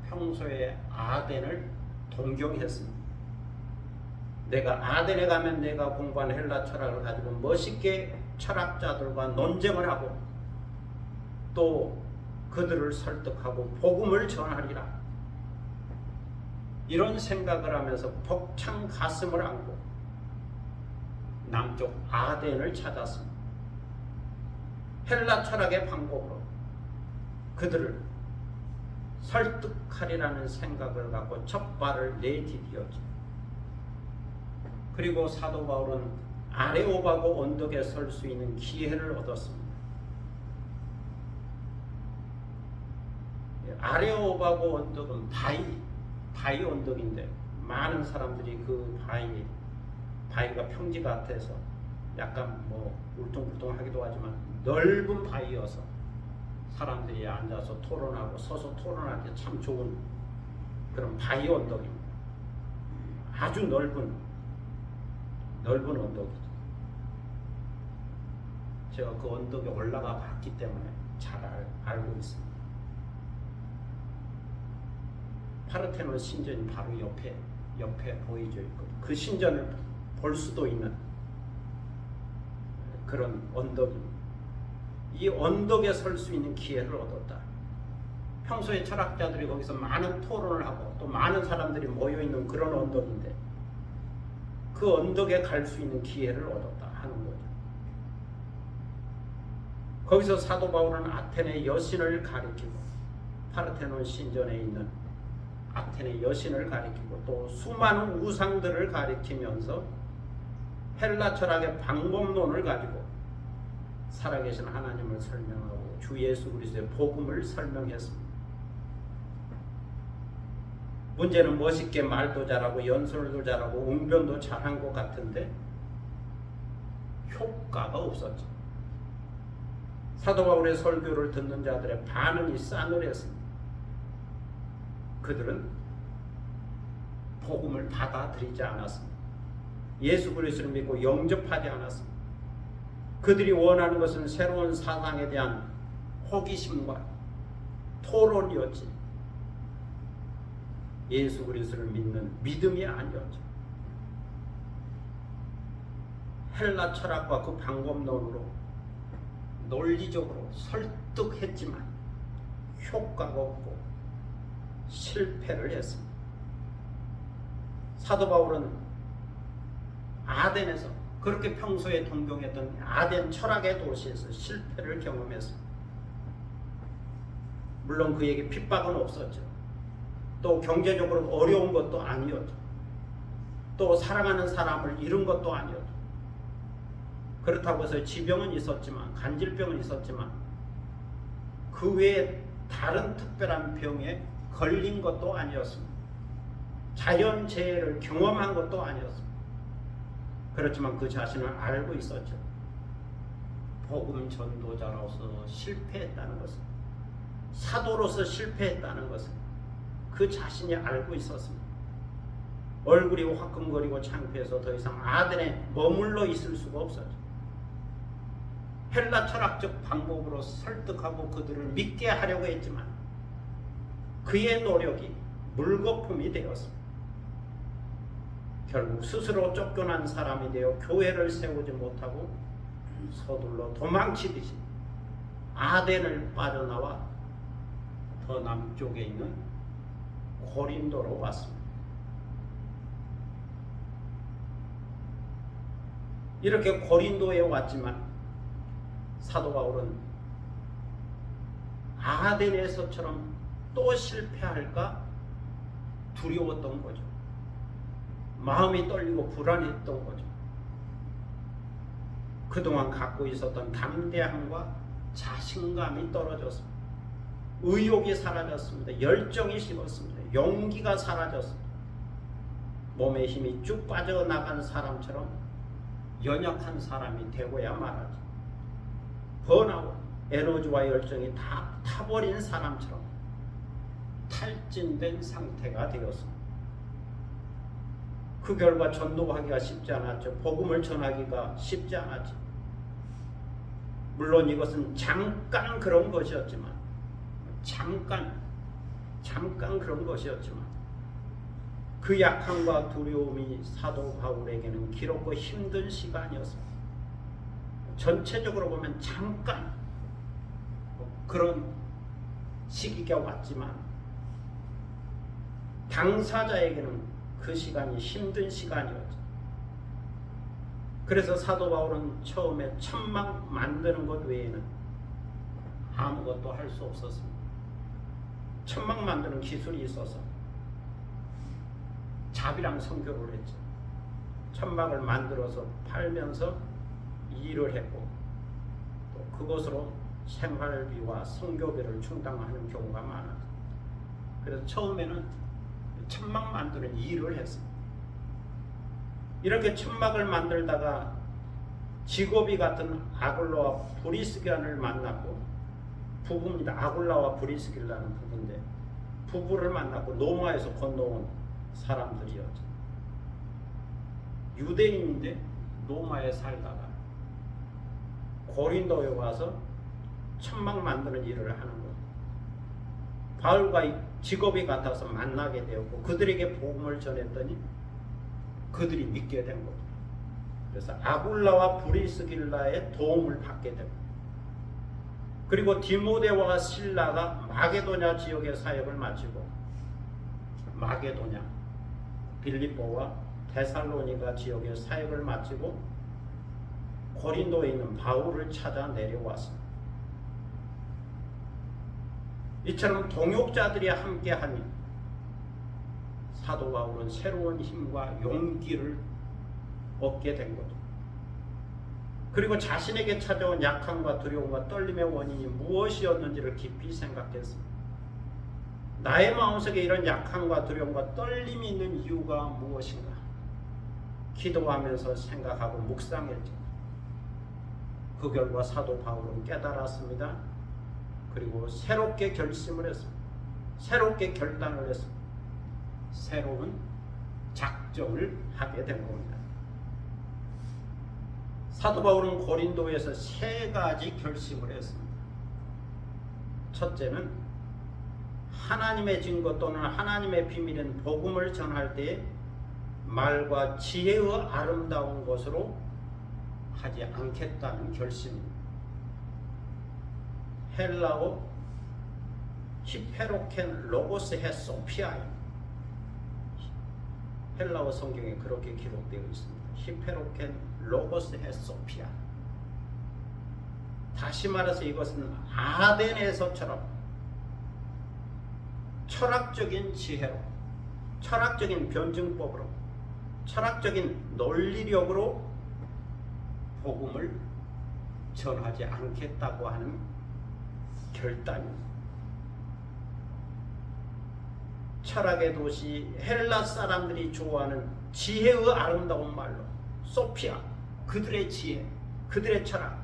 Speaker 1: 평소에 아덴을 동경했습니다. 내가 아덴에 가면 내가 공부한 헬라 철학을 가지고 멋있게 철학자들과 논쟁을 하고 또 그들을 설득하고 복음을 전하리라. 이런 생각을 하면서 벅찬 가슴을 안고 남쪽 아덴을 찾았습니다. 헬라 철학의 방법으로 그들을 설득하리라는 생각을 갖고 첫 발을 내디디었죠. 그리고 사도 바울은 아레오바고 언덕에 설 수 있는 기회를 얻었습니다. 아레오바고 언덕은 바위 언덕인데 많은 사람들이 그 바위가 평지 같아서 약간 뭐 울퉁불퉁하기도 하지만 넓은 바위여서 사람들이 앉아서 토론하고 서서 토론하기 참 좋은 그런 바위 언덕입니다. 아주 넓은 언덕이죠. 제가 그 언덕에 올라가 봤기 때문에 잘 알고 있습니다. 파르테논 신전이 바로 옆에 보이죠. 그 신전을 볼 수도 있는 그런 언덕입니다. 이 언덕에 설 수 있는 기회를 얻었다. 평소에 철학자들이 거기서 많은 토론을 하고 또 많은 사람들이 모여있는 그런 언덕인데 그 언덕에 갈 수 있는 기회를 얻었다 하는 거죠. 거기서 사도 바울은 아테네 여신을 가리키고 파르테논 신전에 있는 아테네 여신을 가리키고 또 수많은 우상들을 가리키면서 헬라 철학의 방법론을 가지고 살아계신 하나님을 설명하고 주 예수 그리스도의 복음을 설명했습니다. 문제는 멋있게 말도 잘하고 연설도 잘하고 웅변도 잘한 것 같은데 효과가 없었죠. 사도 바울의 설교를 듣는 자들의 반응이 싸늘했습니다. 그들은 복음을 받아들이지 않았습니다. 예수 그리스도를 믿고 영접하지 않았습니다. 그들이 원하는 것은 새로운 사상에 대한 호기심과 토론이었지 예수 그리스도를 믿는 믿음이 아니었죠. 헬라 철학과 그 방법론으로 논리적으로 설득했지만 효과가 없고 실패를 했습니다. 사도 바울은 아덴에서 그렇게 평소에 동경했던 아덴 철학의 도시에서 실패를 경험했습니다. 물론 그에게 핍박은 없었죠. 또 경제적으로 어려운 것도 아니었죠. 또 사랑하는 사람을 잃은 것도 아니었죠. 그렇다고 해서 지병은 있었지만 간질병은 있었지만 그 외에 다른 특별한 병에 걸린 것도 아니었습니다. 자연재해를 경험한 것도 아니었습니다. 그렇지만 그 자신을 알고 있었죠. 복음 전도자로서 실패했다는 것은, 사도로서 실패했다는 것은 그 자신이 알고 있었습니다. 얼굴이 화끈거리고 창피해서 더 이상 아덴에 머물러 있을 수가 없었죠. 헬라 철학적 방법으로 설득하고 그들을 믿게 하려고 했지만 그의 노력이 물거품이 되었습니다. 결국 스스로 쫓겨난 사람이 되어 교회를 세우지 못하고 서둘러 도망치듯이 아덴을 빠져나와 더 남쪽에 있는 고린도로 왔습니다. 이렇게 고린도에 왔지만 사도 바울은 아덴에서처럼 또 실패할까 두려웠던 거죠. 마음이 떨리고 불안했던 거죠. 그동안 갖고 있었던 담대함과 자신감이 떨어졌습니다. 의욕이 사라졌습니다. 열정이 식었습니다. 용기가 사라졌습니다. 몸에 힘이 쭉 빠져나간 사람처럼 연약한 사람이 되고야 말하죠. 번아웃, 에너지와 열정이 다 타버린 사람처럼 탈진된 상태가 되었습니다. 그 결과 전도하기가 쉽지 않았죠. 복음을 전하기가 쉽지 않았죠. 물론 이것은 잠깐 그런 것이었지만 잠깐 그런 것이었지만 그 약함과 두려움이 사도 바울에게는 길었고 힘든 시간이었습니다. 전체적으로 보면 잠깐 그런 시기가 왔지만 당사자에게는 그 시간이 힘든 시간이었죠. 그래서 사도 바울은 처음에 천막 만드는 것 외에는 아무것도 할 수 없었습니다. 천막 만드는 기술이 있어서 잡이랑 선교를 했죠. 천막을 만들어서 팔면서 일을 했고 또 그것으로 생활비와 선교비를 충당하는 경우가 많았죠. 그래서 처음에는 천막 만드는 일을 했습니다. 이렇게 천막을 만들다가 직업이 같은 아굴라와 브리스길라를 만났고, 부부입니다. 아굴라와 브리스길라는 부부인데 부부를 만났고 로마에서 건너온 사람들이었죠. 유대인인데 로마에 살다가 고린도에 와서 천막 만드는 일을 하는 거예요. 바울과 직업이 같아서 만나게 되었고 그들에게 복음을 전했더니 그들이 믿게 된 거죠. 그래서 아굴라와 브리스길라의 도움을 받게 되고, 그리고 디모데와 실라가 마게도냐 지역의 사역을 마치고 마게도냐, 빌립보와 데살로니가 지역의 사역을 마치고 고린도에 있는 바울을 찾아 내려왔습니다. 이처럼 동역자들이 함께하니 사도 바울은 새로운 힘과 용기를 얻게 된 거죠. 그리고 자신에게 찾아온 약함과 두려움과 떨림의 원인이 무엇이었는지를 깊이 생각했습니다. 나의 마음속에 이런 약함과 두려움과 떨림이 있는 이유가 무엇인가? 기도하면서 생각하고 묵상했죠. 그 결과 사도 바울은 깨달았습니다. 그리고 새롭게 결심을 했습니다. 새롭게 결단을 했습니다. 새로운 작정을 하게 된 겁니다. 사도 바울은 고린도에서 3가지 결심을 했습니다. 첫째는 하나님의 증거 또는 하나님의 비밀인 복음을 전할 때 말과 지혜의 아름다운 것으로 하지 않겠다는 결심입니다. 헬라어 히페로켄 로고스 헤소피아, 헬라어 성경에 그렇게 기록되어 있습니다. 히페로켄 로고스 헤소피아. 다시 말해서 이것은 아덴에서처럼 철학적인 지혜로, 철학적인 변증법으로, 철학적인 논리력으로 복음을 전하지 않겠다고 하는 결단입니다. 철학의 도시 헬라 사람들이 좋아하는 지혜의 아름다운 말로 소피아, 그들의 지혜, 그들의 철학,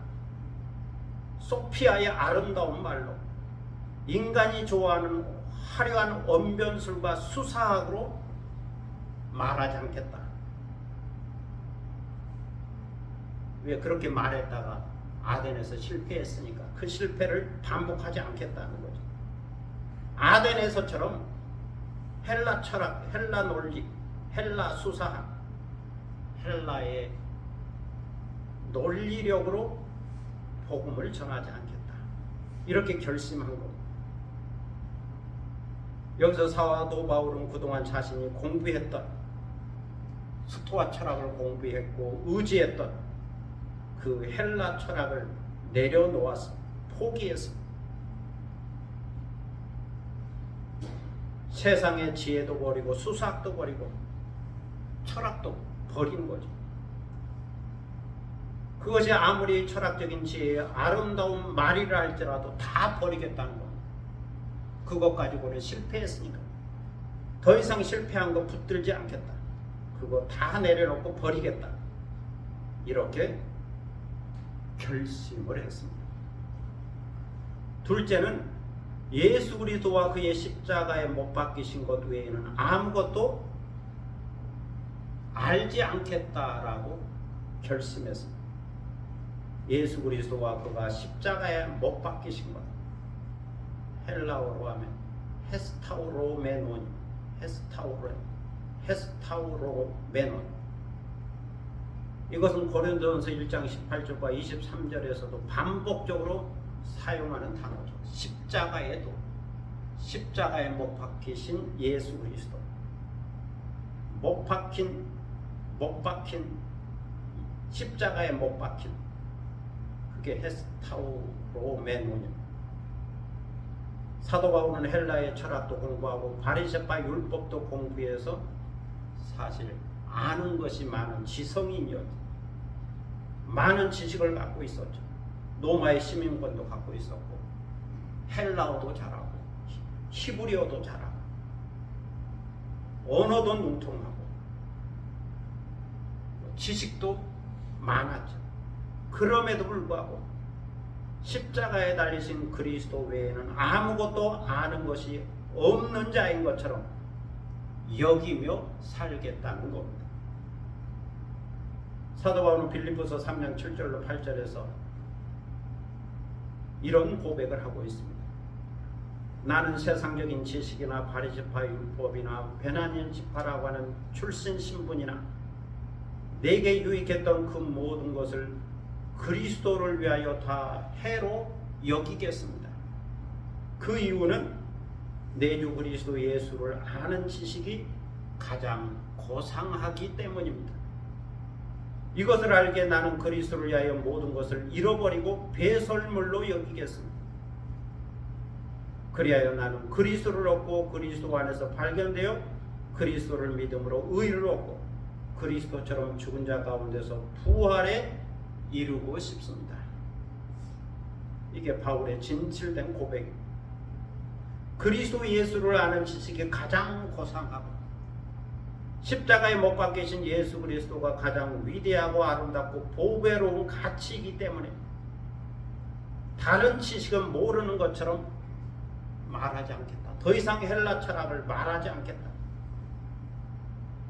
Speaker 1: 소피아의 아름다운 말로 인간이 좋아하는 화려한 언변술과 수사학으로 말하지 않겠다. 왜 그렇게 말했다가 아덴에서 실패했으니까 그 실패를 반복하지 않겠다는 거죠. 아덴에서처럼 헬라 철학, 헬라 논리, 헬라 수사학, 헬라의 논리력으로 복음을 전하지 않겠다. 이렇게 결심한 겁니다. 여기서 사도 바울은 그동안 자신이 공부했던 스토아 철학을 공부했고 의지했던 그 헬라 철학을 내려놓았어, 포기했어. 세상의 지혜도 버리고 수사학도 버리고 철학도 버린 거죠. 그것이 아무리 철학적인 지혜의 아름다운 말이라 할지라도 다 버리겠다는 겁니다. 그것 가지고는 실패했으니까 더 이상 실패한 거 붙들지 않겠다. 그거 다 내려놓고 버리겠다. 이렇게 결심을 했습니다. 둘째는 예수 그리스도와 그의 십자가에 못 박히신 것 외에는 아무것도 알지 않겠다라고 결심했습니다. 예수 그리스도와 그가 십자가에 못 박히신 것, 헬라어로 하면 헤스타우로메논, 헤스타우로메논. 이것은 고린도전서 1장 18절과 23절에서도 반복적으로 사용하는 단어죠. 십자가에도, 십자가에 못 박히신 예수 그리스도, 못 박힌 십자가에 못 박힌, 그게 헤스타우로메논입니다. 사도 바울은 헬라의 철학도 공부하고 바리새파 율법도 공부해서 사실 아는 것이 많은 지성인이었죠. 많은 지식을 갖고 있었죠. 로마의 시민권도 갖고 있었고 헬라어도 잘하고 히브리어도 잘하고 언어도 능통하고 지식도 많았죠. 그럼에도 불구하고 십자가에 달리신 그리스도 외에는 아무것도 아는 것이 없는 자인 것처럼 여기며 살겠다는 겁니다. 사도 바울은 빌립보서 3장 7절로 8절에서 이런 고백을 하고 있습니다. 나는 세상적인 지식이나 바리새파 율법이나 베냐민 지파라고 하는 출신 신분이나 내게 유익했던 그 모든 것을 그리스도를 위하여 다 해로 여기겠습니다. 그 이유는 내 주 그리스도 예수를 아는 지식이 가장 고상하기 때문입니다. 이것을 알게 나는 그리스도를 위하여 모든 것을 잃어버리고 배설물로 여기겠습니다. 그리하여 나는 그리스도를 얻고 그리스도 안에서 발견되어 그리스도를 믿음으로 의를 얻고 그리스도처럼 죽은 자 가운데서 부활에 이루고 싶습니다. 이게 바울의 진실된 고백입니다. 그리스도 예수를 아는 지식이 가장 고상하고 십자가에 못 박히신 예수 그리스도가 가장 위대하고 아름답고 보배로운 가치이기 때문에 다른 지식은 모르는 것처럼 말하지 않겠다. 더 이상 헬라 철학을 말하지 않겠다.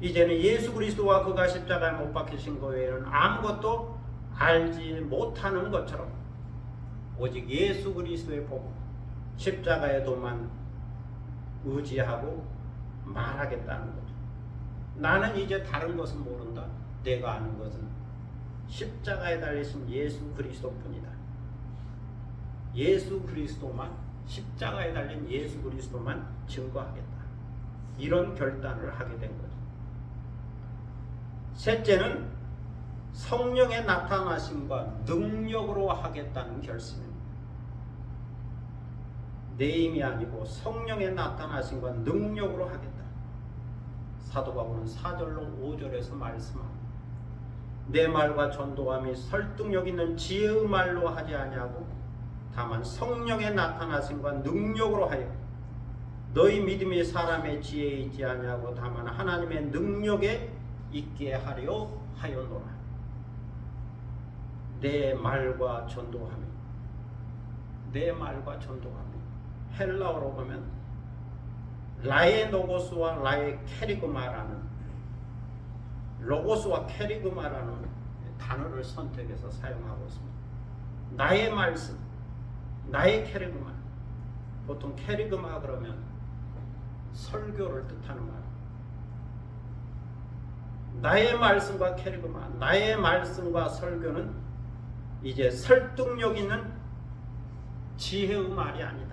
Speaker 1: 이제는 예수 그리스도와 그가 십자가에 못 박히신 것 외에는 아무것도 알지 못하는 것처럼 오직 예수 그리스도의 복음 십자가의 도만 의지하고 말하겠다는 거죠. 나는 이제 다른 것은 모른다. 내가 아는 것은 십자가에 달리신 예수 그리스도뿐이다. 예수 그리스도만, 십자가에 달린 예수 그리스도만 증거하겠다. 이런 결단을 하게 된 거죠. 셋째는 성령의 나타나심과 능력으로 하겠다는 결심입니다. 내 힘이 아니고 성령의 나타나심과 능력으로 하겠다. 사도 바울은 4절로 5절에서 말씀합니다. 내 말과 전도함이 설득력 있는 지혜의 말로 하지 아니하고 다만 성령의 나타나심과 능력으로 하여 너희 믿음이 사람의 지혜에 있지 아니하고 다만 하나님의 능력에 있게 하려 하였노라. 내 말과 전도함이, 내 말과 전도함이 헬라어로 보면 라의 로고스와 라의 캐리그마라는, 로고스와 캐리그마라는 단어를 선택해서 사용하고 있습니다. 나의 말씀, 나의 캐리그마. 보통 캐리그마 그러면 설교를 뜻하는 말. 나의 말씀과 캐리그마, 나의 말씀과 설교는 이제 설득력 있는 지혜의 말이 아니다.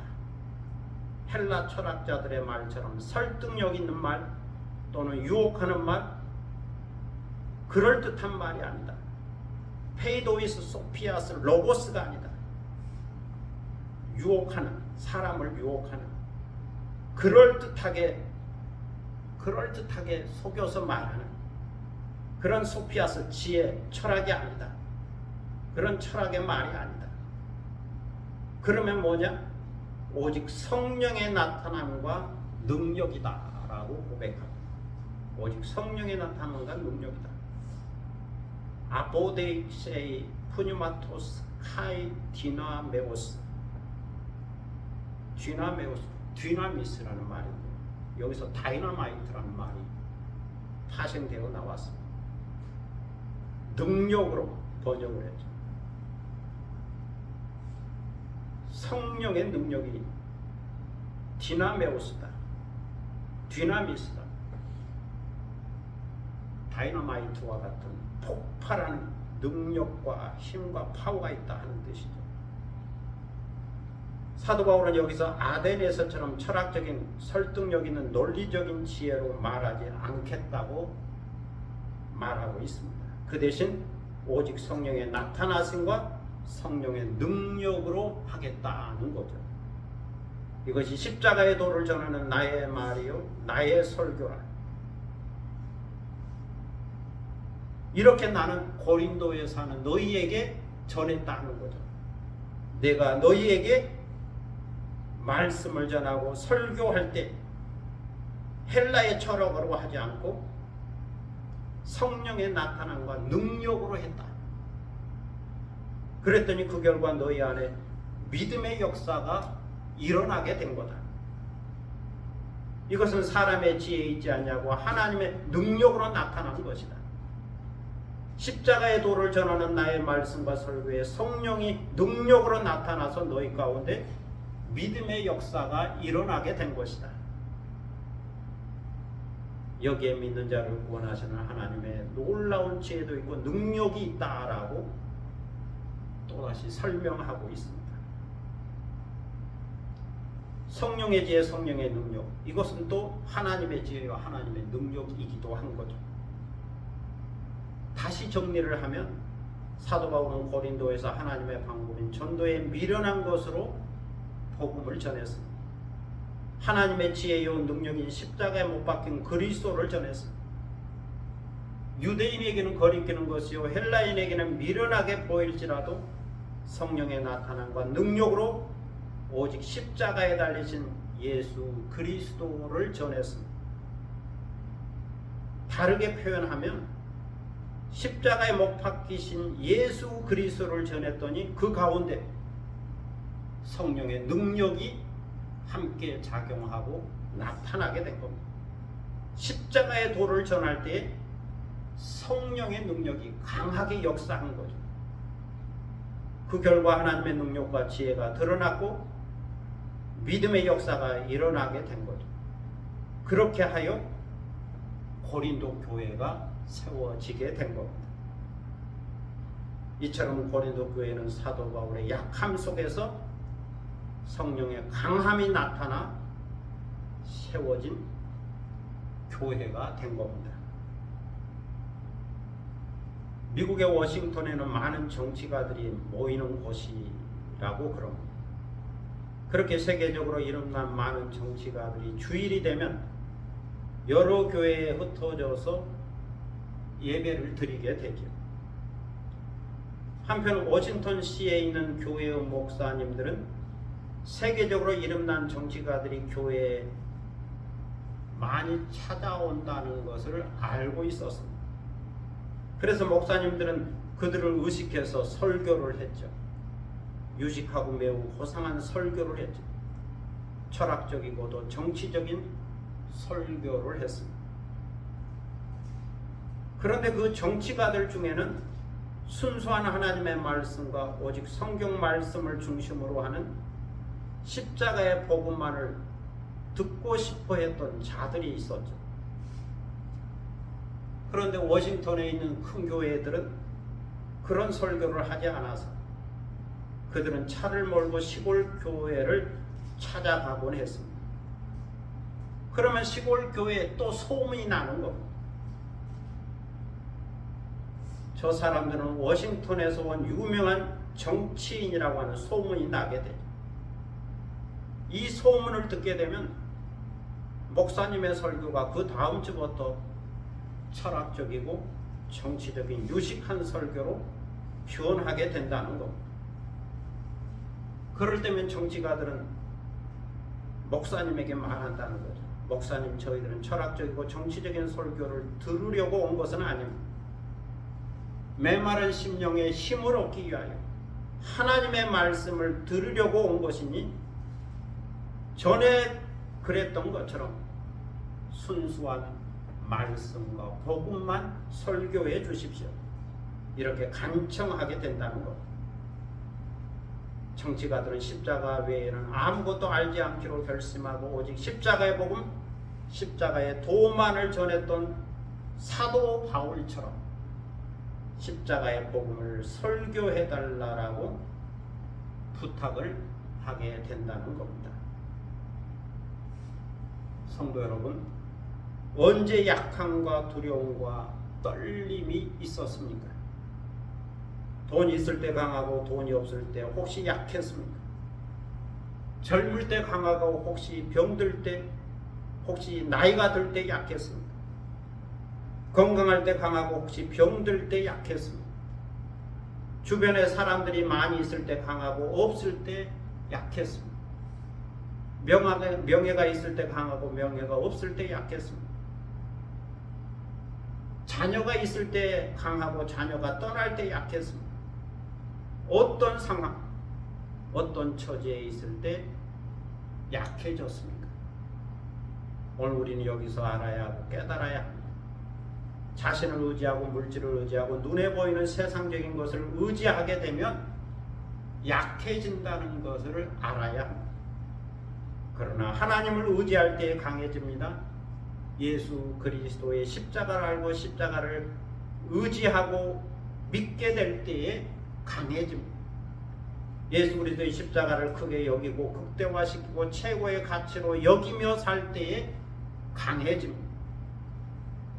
Speaker 1: 헬라 철학자들의 말처럼 설득력 있는 말 또는 유혹하는 말, 그럴듯한 말이 아니다. 페이도이스 소피아스 로고스가 아니다. 유혹하는, 사람을 유혹하는, 그럴듯하게 속여서 말하는 그런 소피아스 지혜, 철학이 아니다. 그런 철학의 말이 아니다. 그러면 뭐냐? 오직 성령의 나타남과 능력이다 라고 고백합니다. 오직 성령의 나타남과 능력이다. 아보데이세이 푸뉴마토스 카이 디나메오스. 디나미스라는 말인데 여기서 다이너마이트라는 말이 파생되어 나왔습니다. 능력으로 번역을 했죠. 성령의 능력이 디나메오스다. 디나미스다. 다이너마이트와 같은 폭발하는 능력과 힘과 파워가 있다 하는 뜻이죠. 사도 바울은 여기서 아덴에서처럼 철학적인 설득력 있는 논리적인 지혜로 말하지 않겠다고 말하고 있습니다. 그 대신 오직 성령의 나타나심과 성령의 능력으로 하겠다는 거죠. 이것이 십자가의 도를 전하는 나의 말이요 나의 설교라. 이렇게 나는 고린도에 사는 너희에게 전했다는 거죠. 내가 너희에게 말씀을 전하고 설교할 때 헬라의 철학으로 하지 않고 성령의 나타남과 능력으로 했다. 그랬더니 그 결과 너희 안에 믿음의 역사가 일어나게 된 거다. 이것은 사람의 지혜에 있지 않냐고 하나님의 능력으로 나타난 것이다. 십자가의 도를 전하는 나의 말씀과 설교에 성령이 능력으로 나타나서 너희 가운데 믿음의 역사가 일어나게 된 것이다. 여기에 믿는 자를 구원하시는 하나님의 놀라운 지혜도 있고 능력이 있다라고 또다시 설명하고 있습니다. 성령의 지혜, 성령의 능력, 이것은 또 하나님의 지혜와 하나님의 능력이기도 한 거죠. 다시 정리를 하면 사도 바울은 고린도에서 하나님의 방법인 전도에 미련한 것으로 복음을 전했습니다. 하나님의 지혜요 능력인 십자가에 못 박힌 그리스도를 전했습니다. 유대인에게는 거리끼는 것이요 헬라인에게는 미련하게 보일지라도 성령의 나타남과 능력으로 오직 십자가에 달리신 예수 그리스도를 전했습니다. 다르게 표현하면 십자가에 못 박히신 예수 그리스도를 전했더니 그 가운데 성령의 능력이 함께 작용하고 나타나게 된 겁니다. 십자가의 도를 전할 때 성령의 능력이 강하게 역사한 거죠. 그 결과 하나님의 능력과 지혜가 드러났고 믿음의 역사가 일어나게 된 거죠. 그렇게 하여 고린도 교회가 세워지게 된 겁니다. 이처럼 고린도 교회는 사도 바울의 약함 속에서 성령의 강함이 나타나 세워진 교회가 된 겁니다. 미국의 워싱턴에는 많은 정치가들이 모이는 곳이라고 그럽니다. 그렇게 세계적으로 이름난 많은 정치가들이 주일이 되면 여러 교회에 흩어져서 예배를 드리게 되죠. 한편 워싱턴시에 있는 교회의 목사님들은 세계적으로 이름난 정치가들이 교회에 많이 찾아온다는 것을 알고 있었습니다. 그래서 목사님들은 그들을 의식해서 설교를 했죠. 유식하고 매우 호상한 설교를 했죠. 철학적이고도 정치적인 설교를 했습니다. 그런데 그 정치가들 중에는 순수한 하나님의 말씀과 오직 성경 말씀을 중심으로 하는 십자가의 복음만을 듣고 싶어 했던 자들이 있었죠. 그런데 워싱턴에 있는 큰 교회들은 그런 설교를 하지 않아서 그들은 차를 몰고 시골 교회를 찾아가곤 했습니다. 그러면 시골 교회에 또 소문이 나는 겁니다. 저 사람들은 워싱턴에서 온 유명한 정치인이라고 하는 소문이 나게 되죠. 이 소문을 듣게 되면 목사님의 설교가 그 다음 주부터 철학적이고 정치적인 유식한 설교로 변하게 된다는 겁니다. 그럴 때면 정치가들은 목사님에게 말한다는 거죠. 목사님, 저희들은 철학적이고 정치적인 설교를 들으려고 온 것은 아닙니다. 메마른 심령에 힘을 얻기 위하여 하나님의 말씀을 들으려고 온 것이니 전에 그랬던 것처럼 순수한 말씀과 복음만 설교해 주십시오. 이렇게 간청하게 된다는 것. 정치가들은 십자가 외에는 아무것도 알지 않기로 결심하고 오직 십자가의 복음, 십자가의 도만을 전했던 사도 바울처럼 십자가의 복음을 설교해 달라고 부탁을 하게 된다는 겁니다. 성도 여러분, 언제 약함과 두려움과 떨림이 있었습니까? 돈이 있을 때 강하고 돈이 없을 때 혹시 약했습니까? 젊을 때 강하고 혹시 병들 때, 혹시 나이가 들 때 약했습니까? 건강할 때 강하고 혹시 병들 때 약했습니까? 주변에 사람들이 많이 있을 때 강하고 없을 때 약했습니까? 명예가 있을 때 강하고 명예가 없을 때 약했습니다. 자녀가 있을 때 강하고 자녀가 떠날 때 약했습니다. 어떤 상황, 어떤 처지에 있을 때 약해졌습니까? 오늘 우리는 여기서 알아야 하고 깨달아야 합니다. 자신을 의지하고 물질을 의지하고 눈에 보이는 세상적인 것을 의지하게 되면 약해진다는 것을 알아야 합니다. 그러나 하나님을 의지할 때에 강해집니다. 예수 그리스도의 십자가를 알고 십자가를 의지하고 믿게 될 때에 강해집니다. 예수 그리스도의 십자가를 크게 여기고 극대화시키고 최고의 가치로 여기며 살 때에 강해집니다.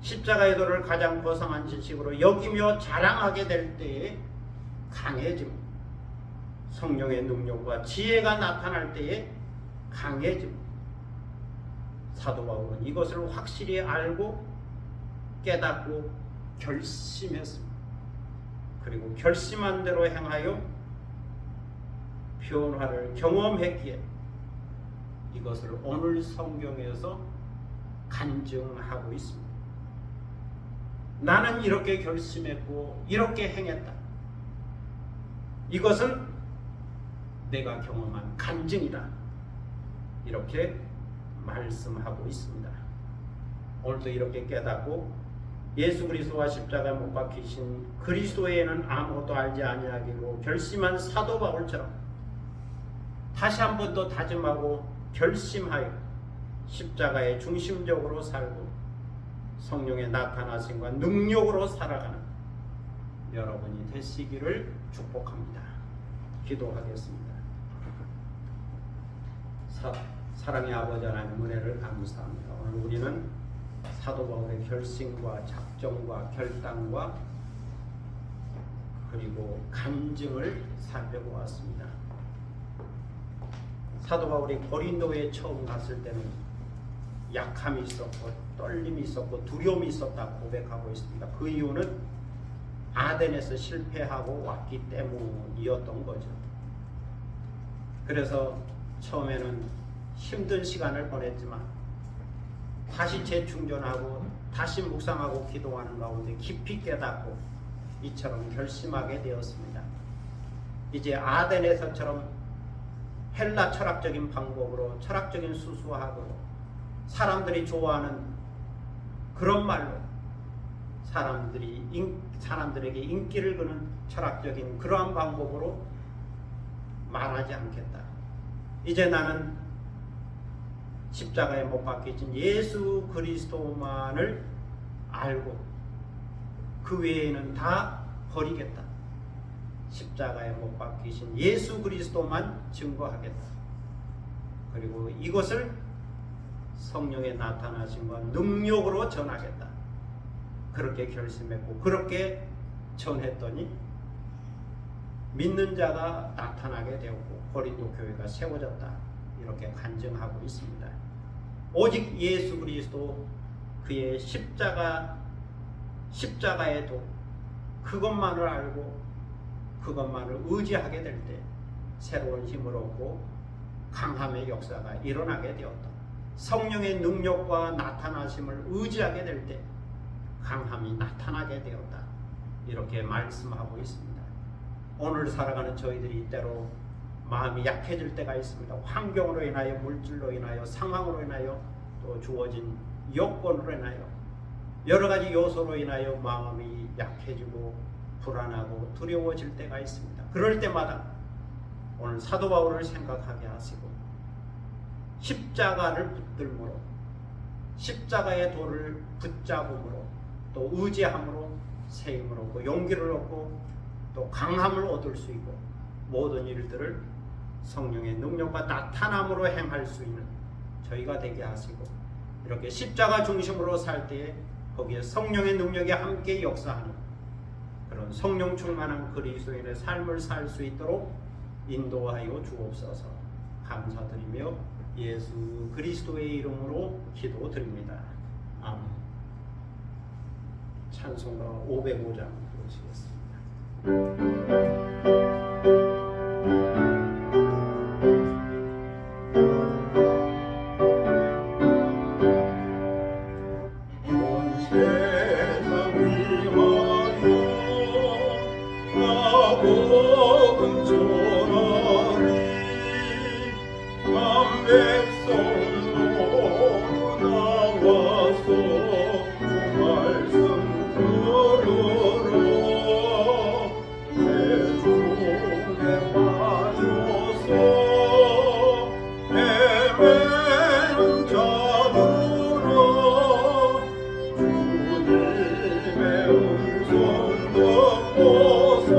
Speaker 1: 십자가의 도를 가장 고상한 지식으로 여기며 자랑하게 될 때에 강해집니다. 성령의 능력과 지혜가 나타날 때에 강해집니다. 사도 바울은 이것을 확실히 알고 깨닫고 결심했습니다. 그리고 결심한 대로 행하여 변화를 경험했기에 이것을 오늘 성경에서 간증하고 있습니다. 나는 이렇게 결심했고 이렇게 행했다. 이것은 내가 경험한 간증이다. 이렇게 말씀하고 있습니다. 오늘도 이렇게 깨닫고 예수 그리스도와 십자가에 못 박히신 그리스도 외에는 아무것도 알지 아니하기로 결심한 사도 바울처럼 다시 한 번 더 다짐하고 결심하여 십자가의 중심적으로 살고 성령의 나타나심과 능력으로 살아가는 여러분이 되시기를 축복합니다. 기도하겠습니다. 사랑의 아버지 하나님 은혜를 감사합니다. 오늘 우리는 사도 바울의 결심과 작정과 결단과 그리고 간증을 살펴보았습니다. 사도 바울이 고린도에 처음 갔을 때는 약함이 있었고 떨림이 있었고 두려움이 있었다 고백하고 있습니다. 그 이유는 아덴에서 실패하고 왔기 때문이었던 거죠. 그래서 처음에는 힘든 시간을 보냈지만 다시 재충전하고 다시 묵상하고 기도하는 가운데 깊이 깨닫고 이처럼 결심하게 되었습니다. 이제 아덴에서처럼 헬라 철학적인 방법으로 철학적인 수수학으로 사람들이 좋아하는 그런 말로 사람들에게 인기를 끄는 철학적인 그러한 방법으로 말하지 않겠다. 이제 나는 십자가에 못 박히신 예수 그리스도만을 알고 그 외에는 다 버리겠다. 십자가에 못 박히신 예수 그리스도만 증거하겠다. 그리고 이것을 성령의 나타나심과 능력으로 전하겠다. 그렇게 결심했고 그렇게 전했더니 믿는 자가 나타나게 되었고 고린도 교회가 세워졌다. 이렇게 간증하고 있습니다. 오직 예수 그리스도 그의 십자가의 도 그것만을 알고 그것만을 의지하게 될 때 새로운 힘을 얻고 강함의 역사가 일어나게 되었다. 성령의 능력과 나타나심을 의지하게 될 때 강함이 나타나게 되었다. 이렇게 말씀하고 있습니다. 오늘 살아가는 저희들이 때로 마음이 약해질 때가 있습니다. 환경으로 인하여, 물질로 인하여, 상황으로 인하여, 또 주어진 여건으로 인하여 여러 가지 요소로 인하여 마음이 약해지고 불안하고 두려워질 때가 있습니다. 그럴 때마다 오늘 사도 바울을 생각하게 하시고 십자가를 붙들므로 십자가의 도를 붙잡음으로 또 의지함으로 새 힘을 얻고 용기를 얻고 또 강함을 얻을 수 있고 모든 일들을 성령의 능력과 나타남으로 행할 수 있는 저희가 되게 하시고 이렇게 십자가 중심으로 살 때에 거기에 성령의 능력이 함께 역사하는 그런 성령 충만한 그리스도인의 삶을 살 수 있도록 인도하여 주옵소서. 감사드리며 예수 그리스도의 이름으로 기도드립니다. 아멘. 찬송가 505장 부르시겠습니다. 주님의 음성 듣고서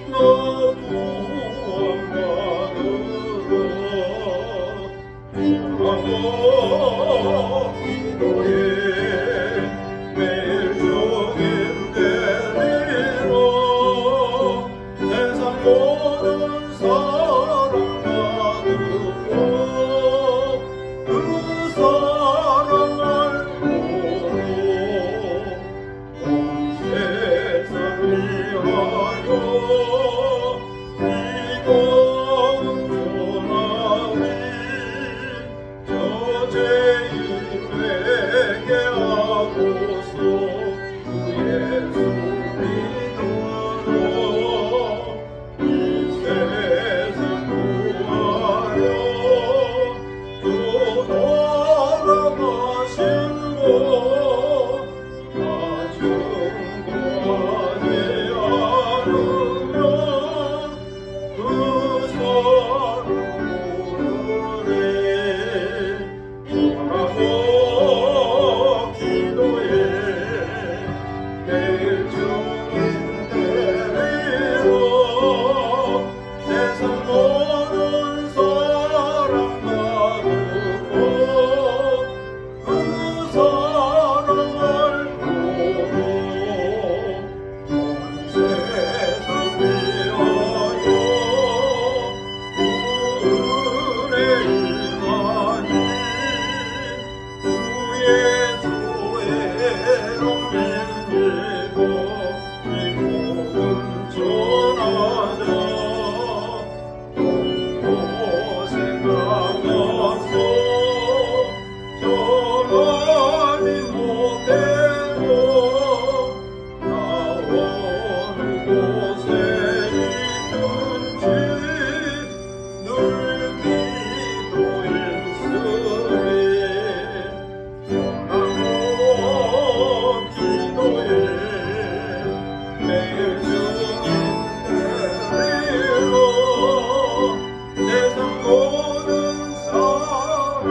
Speaker 1: 나 구원받으러 오라고 기도해 매일 주님 데리러 세상 모든 사랑 받으고 그 사랑을 보러 온 세상 위하여 이건 전하리 저 죄인에게 하고서 주 예수 믿으러 이 세상 구하여 주 돌아가신 곳 다 증거하지 않으면 그 사람 모르리 오라고 기도해 매일 주님 데리러 세상 모든 사랑 받으고 그 사랑을 보러 온 세상 위하여 은혜 임하니 주 예수의 이름 믿고 이 복음 전하자 곳곳에 나가서 전하지 못해도 나오는 곳에 있든지 늘 기도 있으리 영하고 기도해 매일 주님 데리러 세상 모든 사랑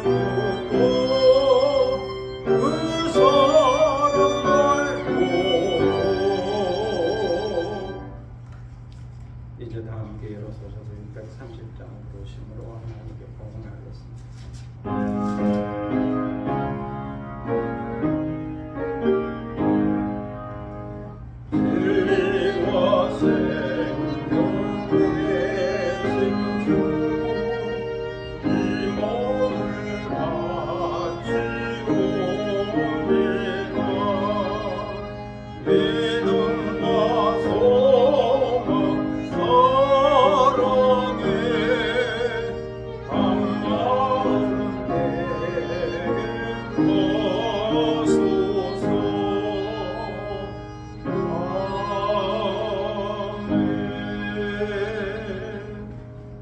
Speaker 1: 듣고 그 사랑을 보고 이제 다 함께 일어서셔서 630장으로 심으로 하나님께 복음하겠습니다. 진리와 생명 되신 주 이 몸을 바치옵니다. 믿음과 소망 사랑에 한마음 내게 거소서.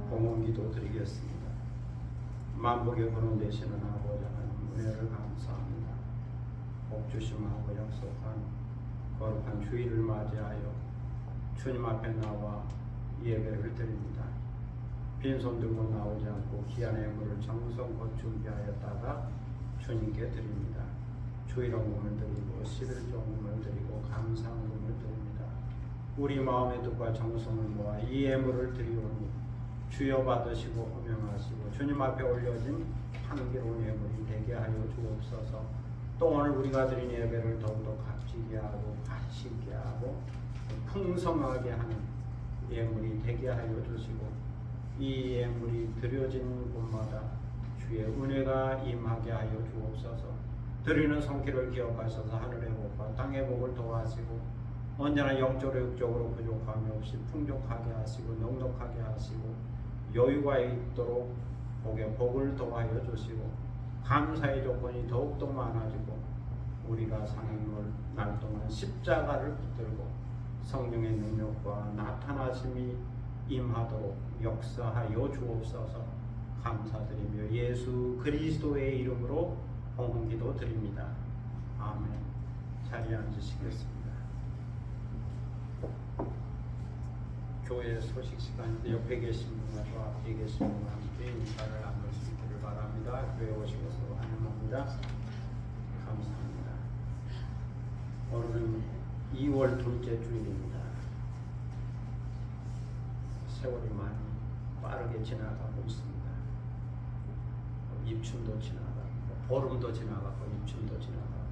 Speaker 1: 봉헌기도 드리겠습니다. 만복의 근원 되시는 아버지 하나님 은혜를 감사합니다. 복 주심하고 약속한 거룩한 주일을 맞이하여 주님 앞에 나와 예배를 드립니다. 빈손 들고 나오지 않고 귀한 예물을 정성껏 준비하였다가 주님께 드립니다. 주일원금을 드리고 11조금을 드리고 감사원금을 드립니다. 우리 마음의 뜻과 정성을 모아 이 예물을 드리오니 주여 받으시고 호명하시고 주님 앞에 올려진 향기로운 예물이 되게 하여 주옵소서. 또 오늘 우리가 드린 예배를 더욱더 값지게 하고 가시게 하고 풍성하게 하는 예물이 되게 하여 주시고 이 예물이 드려진 곳마다 주의 은혜가 임하게 하여 주옵소서. 드리는 손길을 기억하셔서 하늘의 복과 땅의 복을 도와하시고 언제나 영적으로 육적으로 부족함이 없이 풍족하게 하시고 넉넉하게 하시고 여유가 있도록 복에 복을 더하여 주시고 감사의 조건이 더욱더 많아지고 우리가 사는 날 동안 십자가를 붙들고 성령의 능력과 나타나심이 임하도록 역사하여 주옵소서. 감사드리며 예수 그리스도의 이름으로 봉헌기도 드립니다. 아멘. 자리에 앉으시겠습니다. 교회 소식 시간인데 옆에 계신 분과 또 앞에 계신 분과 함께 인사를 나눌 수 있기를 바랍니다. 교회 오시고서 환영합니다. 감사합니다. 오늘은 2월 둘째 주일입니다. 세월이 많이 빠르게 지나가고 있습니다. 입춘도 지나가고 보름도 지나가고 입춘도 지나가고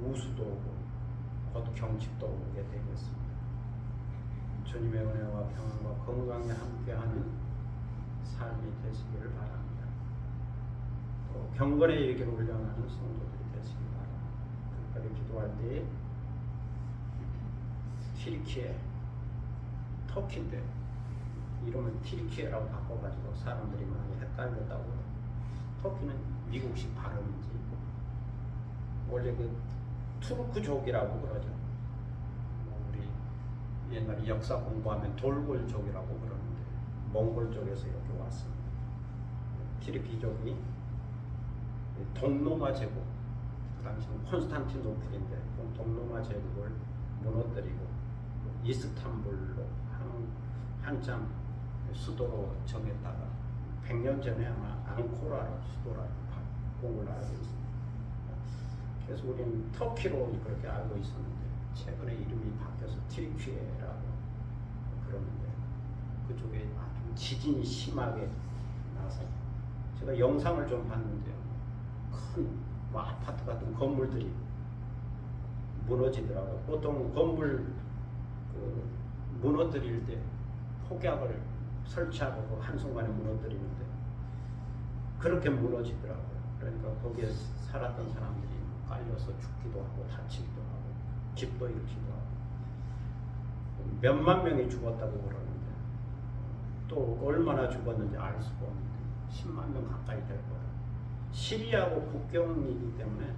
Speaker 1: 우수도 오고 곧 경칩도 오게 되겠습니다. 주님의 은혜와 평안과 건강에 함께하는 삶이 되시기를 바랍니다. 또 경건에 이르기를 훈련하는 성도들이 되시기 바랍니다. 특별히 기도할 때 튀르키예, 터키인데 이름을 튀르키예라고 바꿔가지고 사람들이 많이 헷갈렸다고. 터키는 미국식 발음인지 원래 그 투르크족이라고 그러죠. 우리 옛날에 역사 공부하면 돌골족이라고 그러는데 몽골 쪽에서 여기 왔습니다. 튀르키족이 동로마 제국, 그 당시는 콘스탄티노플인데 동로마 제국을 무너뜨리고 이스탄불로 한참 수도로 정했다가 100년 전에 아마 앙코라로 수도라고 바꾼 걸로 알고 있습니다. 그래서 우리는 터키로 그렇게 알고 있었는데 최근에 이름이 바뀌어서 튀르키예라고 그러는데 그쪽에 아주 지진이 심하게 나서 제가 영상을 좀 봤는데요. 큰 뭐 아파트 같은 건물들이 무너지더라고요. 보통 건물 무너뜨릴 때 폭약을 설치하고 그 한순간에 무너뜨리는데 그렇게 무너지더라고요. 그러니까 거기에 살았던 사람들이 깔려서 죽기도 하고 다치기도 하고 집도 잃기도 하고 몇만 명이 죽었다고 그러는데 또 얼마나 죽었는지 알 수가 없는데 10만 명 가까이 될 거예요. 시리아하고 국경이기 때문에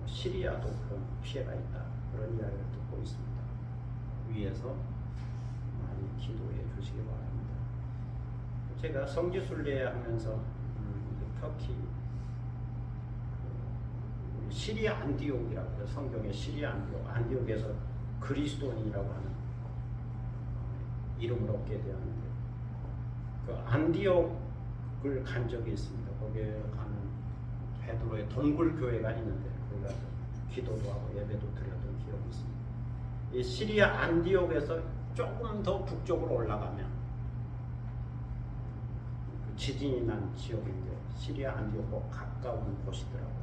Speaker 1: 시리아도 그런 피해가 있다 그런 이야기를 듣고 있습니다. 위에서 많이 기도해 주시기 바랍니다. 제가 성지순례 하면서 터키 시리아 안디옥이라고 해요. 성경의 시리아 안디옥에서 그리스도인이라고 하는 이름을 얻게 되었는데 그 안디옥을 간 적이 있습니다. 거기에 가는 베드로의 동굴교회가 있는데 거기 가서 기도도 하고 예배도 드렸던 기억이 있습니다. 이 시리아 안디옥에서 조금 더 북쪽으로 올라가면 그 지진이 난 지역인데 시리아 안디옥과 가까운 곳이더라고요.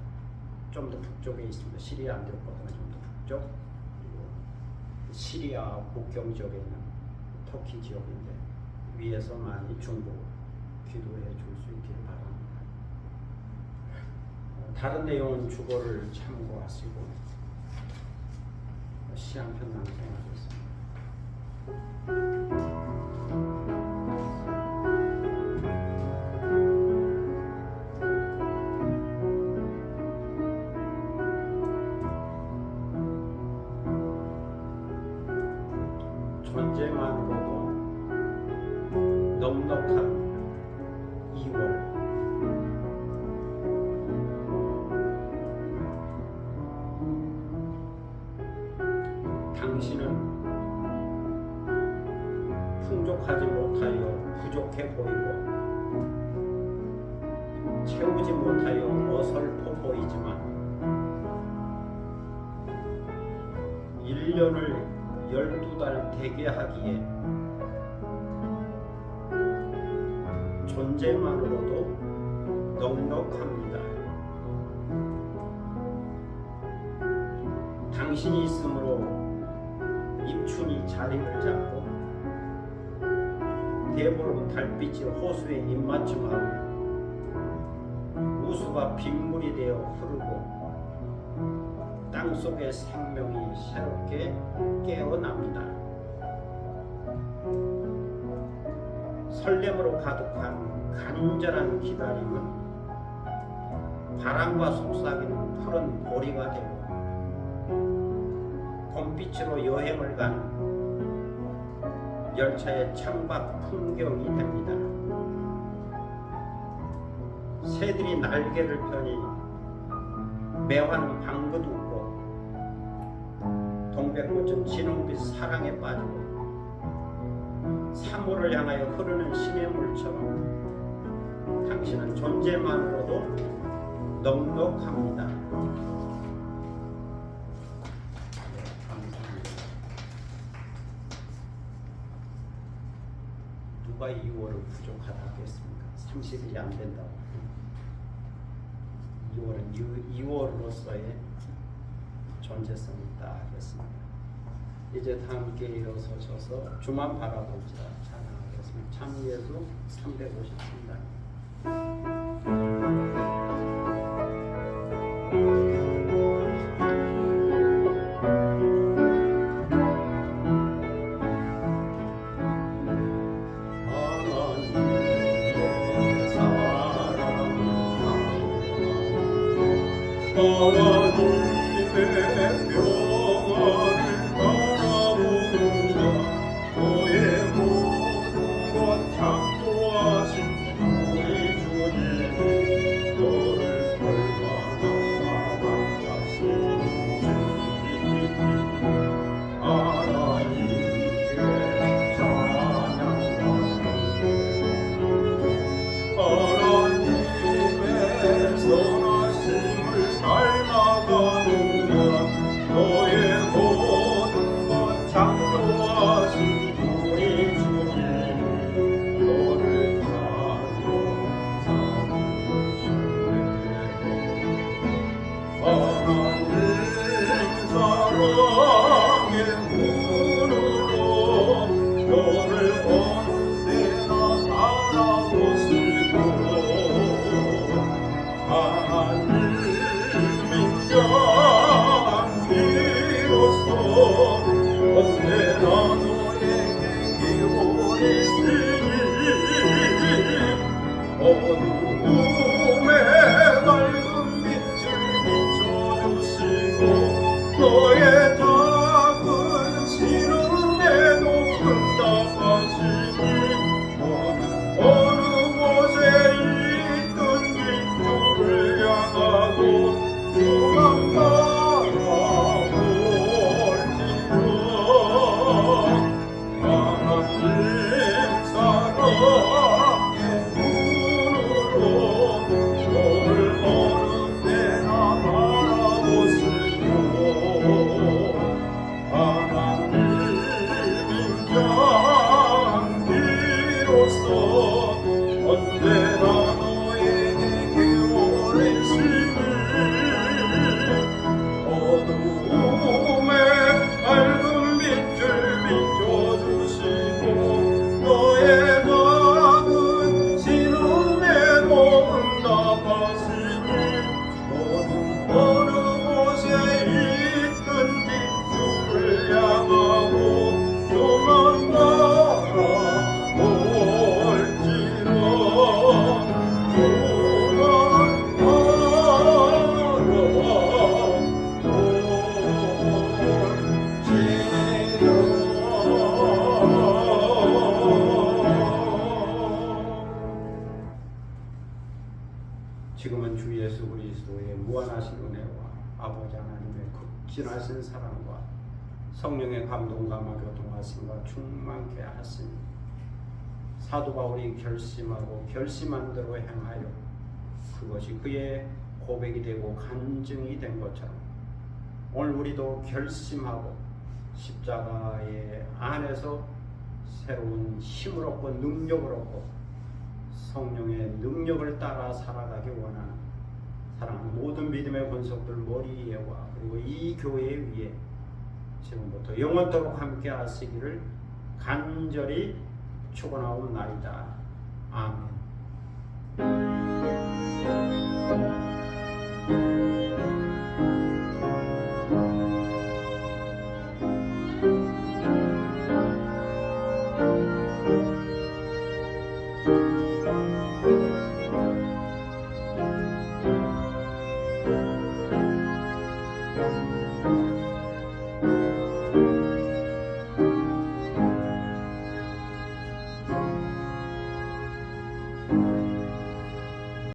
Speaker 1: 좀 더 북쪽에 있습니다. 시리아 안디옥보다는 좀 더 북쪽, 그리고 시리아 국경 지역에 있는 터키 지역인데 위에서 많이 중보 기도해 줄 수 있기를 바랍니다. 다른 내용은 주보를 참고하시고 시 한 편 낭송하겠습니다. 존재만으로도 넉넉한 2월 당신은 풍족하지 못하여 부족해 보이고 채우지 못하여 어설퍼 보이지만 1년을 12달 되게 하기에 존재만으로도 넉넉합니다. 당신이 있으므로 입춘이 자리를 잡고 대보름 달빛이 호수에 입맞춤하고 우수가 빗물이 되어 흐르고 땅속의 생명이 새롭게 깨어납니다. 설렘으로 가득한 간절한 기다림은 바람과 속삭이는 푸른 보리가 되고 봄빛으로 여행을 가는 열차의 창밖 풍경이 됩니다. 새들이 날개를 펴니 매화는 방긋 웃고 동백꽃은 진홍빛 사랑에 빠지고 3월을 향하여 흐르는 시냇물처럼 당신은 존재만으로도 넉넉합니다. 네, 감사합니다. 누가 2월을 부족하다 하겠습니까? 30일이 안 된다고. 2월은 2월로서의 존재성이 있다 하겠습니다. 이제 다 함께 일어서셔서 주만 바라보자 찬양하겠습니다. 참예수 350입니다. 지금은 주 예수 그리스도의 무한하신 은혜와 아버지 하나님의 극진하신 사랑과 성령의 감동감화 교통하심과 충만케 하시니 사도 바울이 결심하고 결심한 대로 행하여 그것이 그의 고백이 되고 간증이 된 것처럼 오늘 우리도 결심하고 십자가의 안에서 새로운 힘을 얻고 능력을 얻고 성령의 능력을 따라 살아가기 원하는 사랑하는 모든 믿음의 권속들 머리 위에와 그리고 이 교회 위에 지금부터 영원토록 함께 하시기를 간절히 축원하옵나이다. 아멘.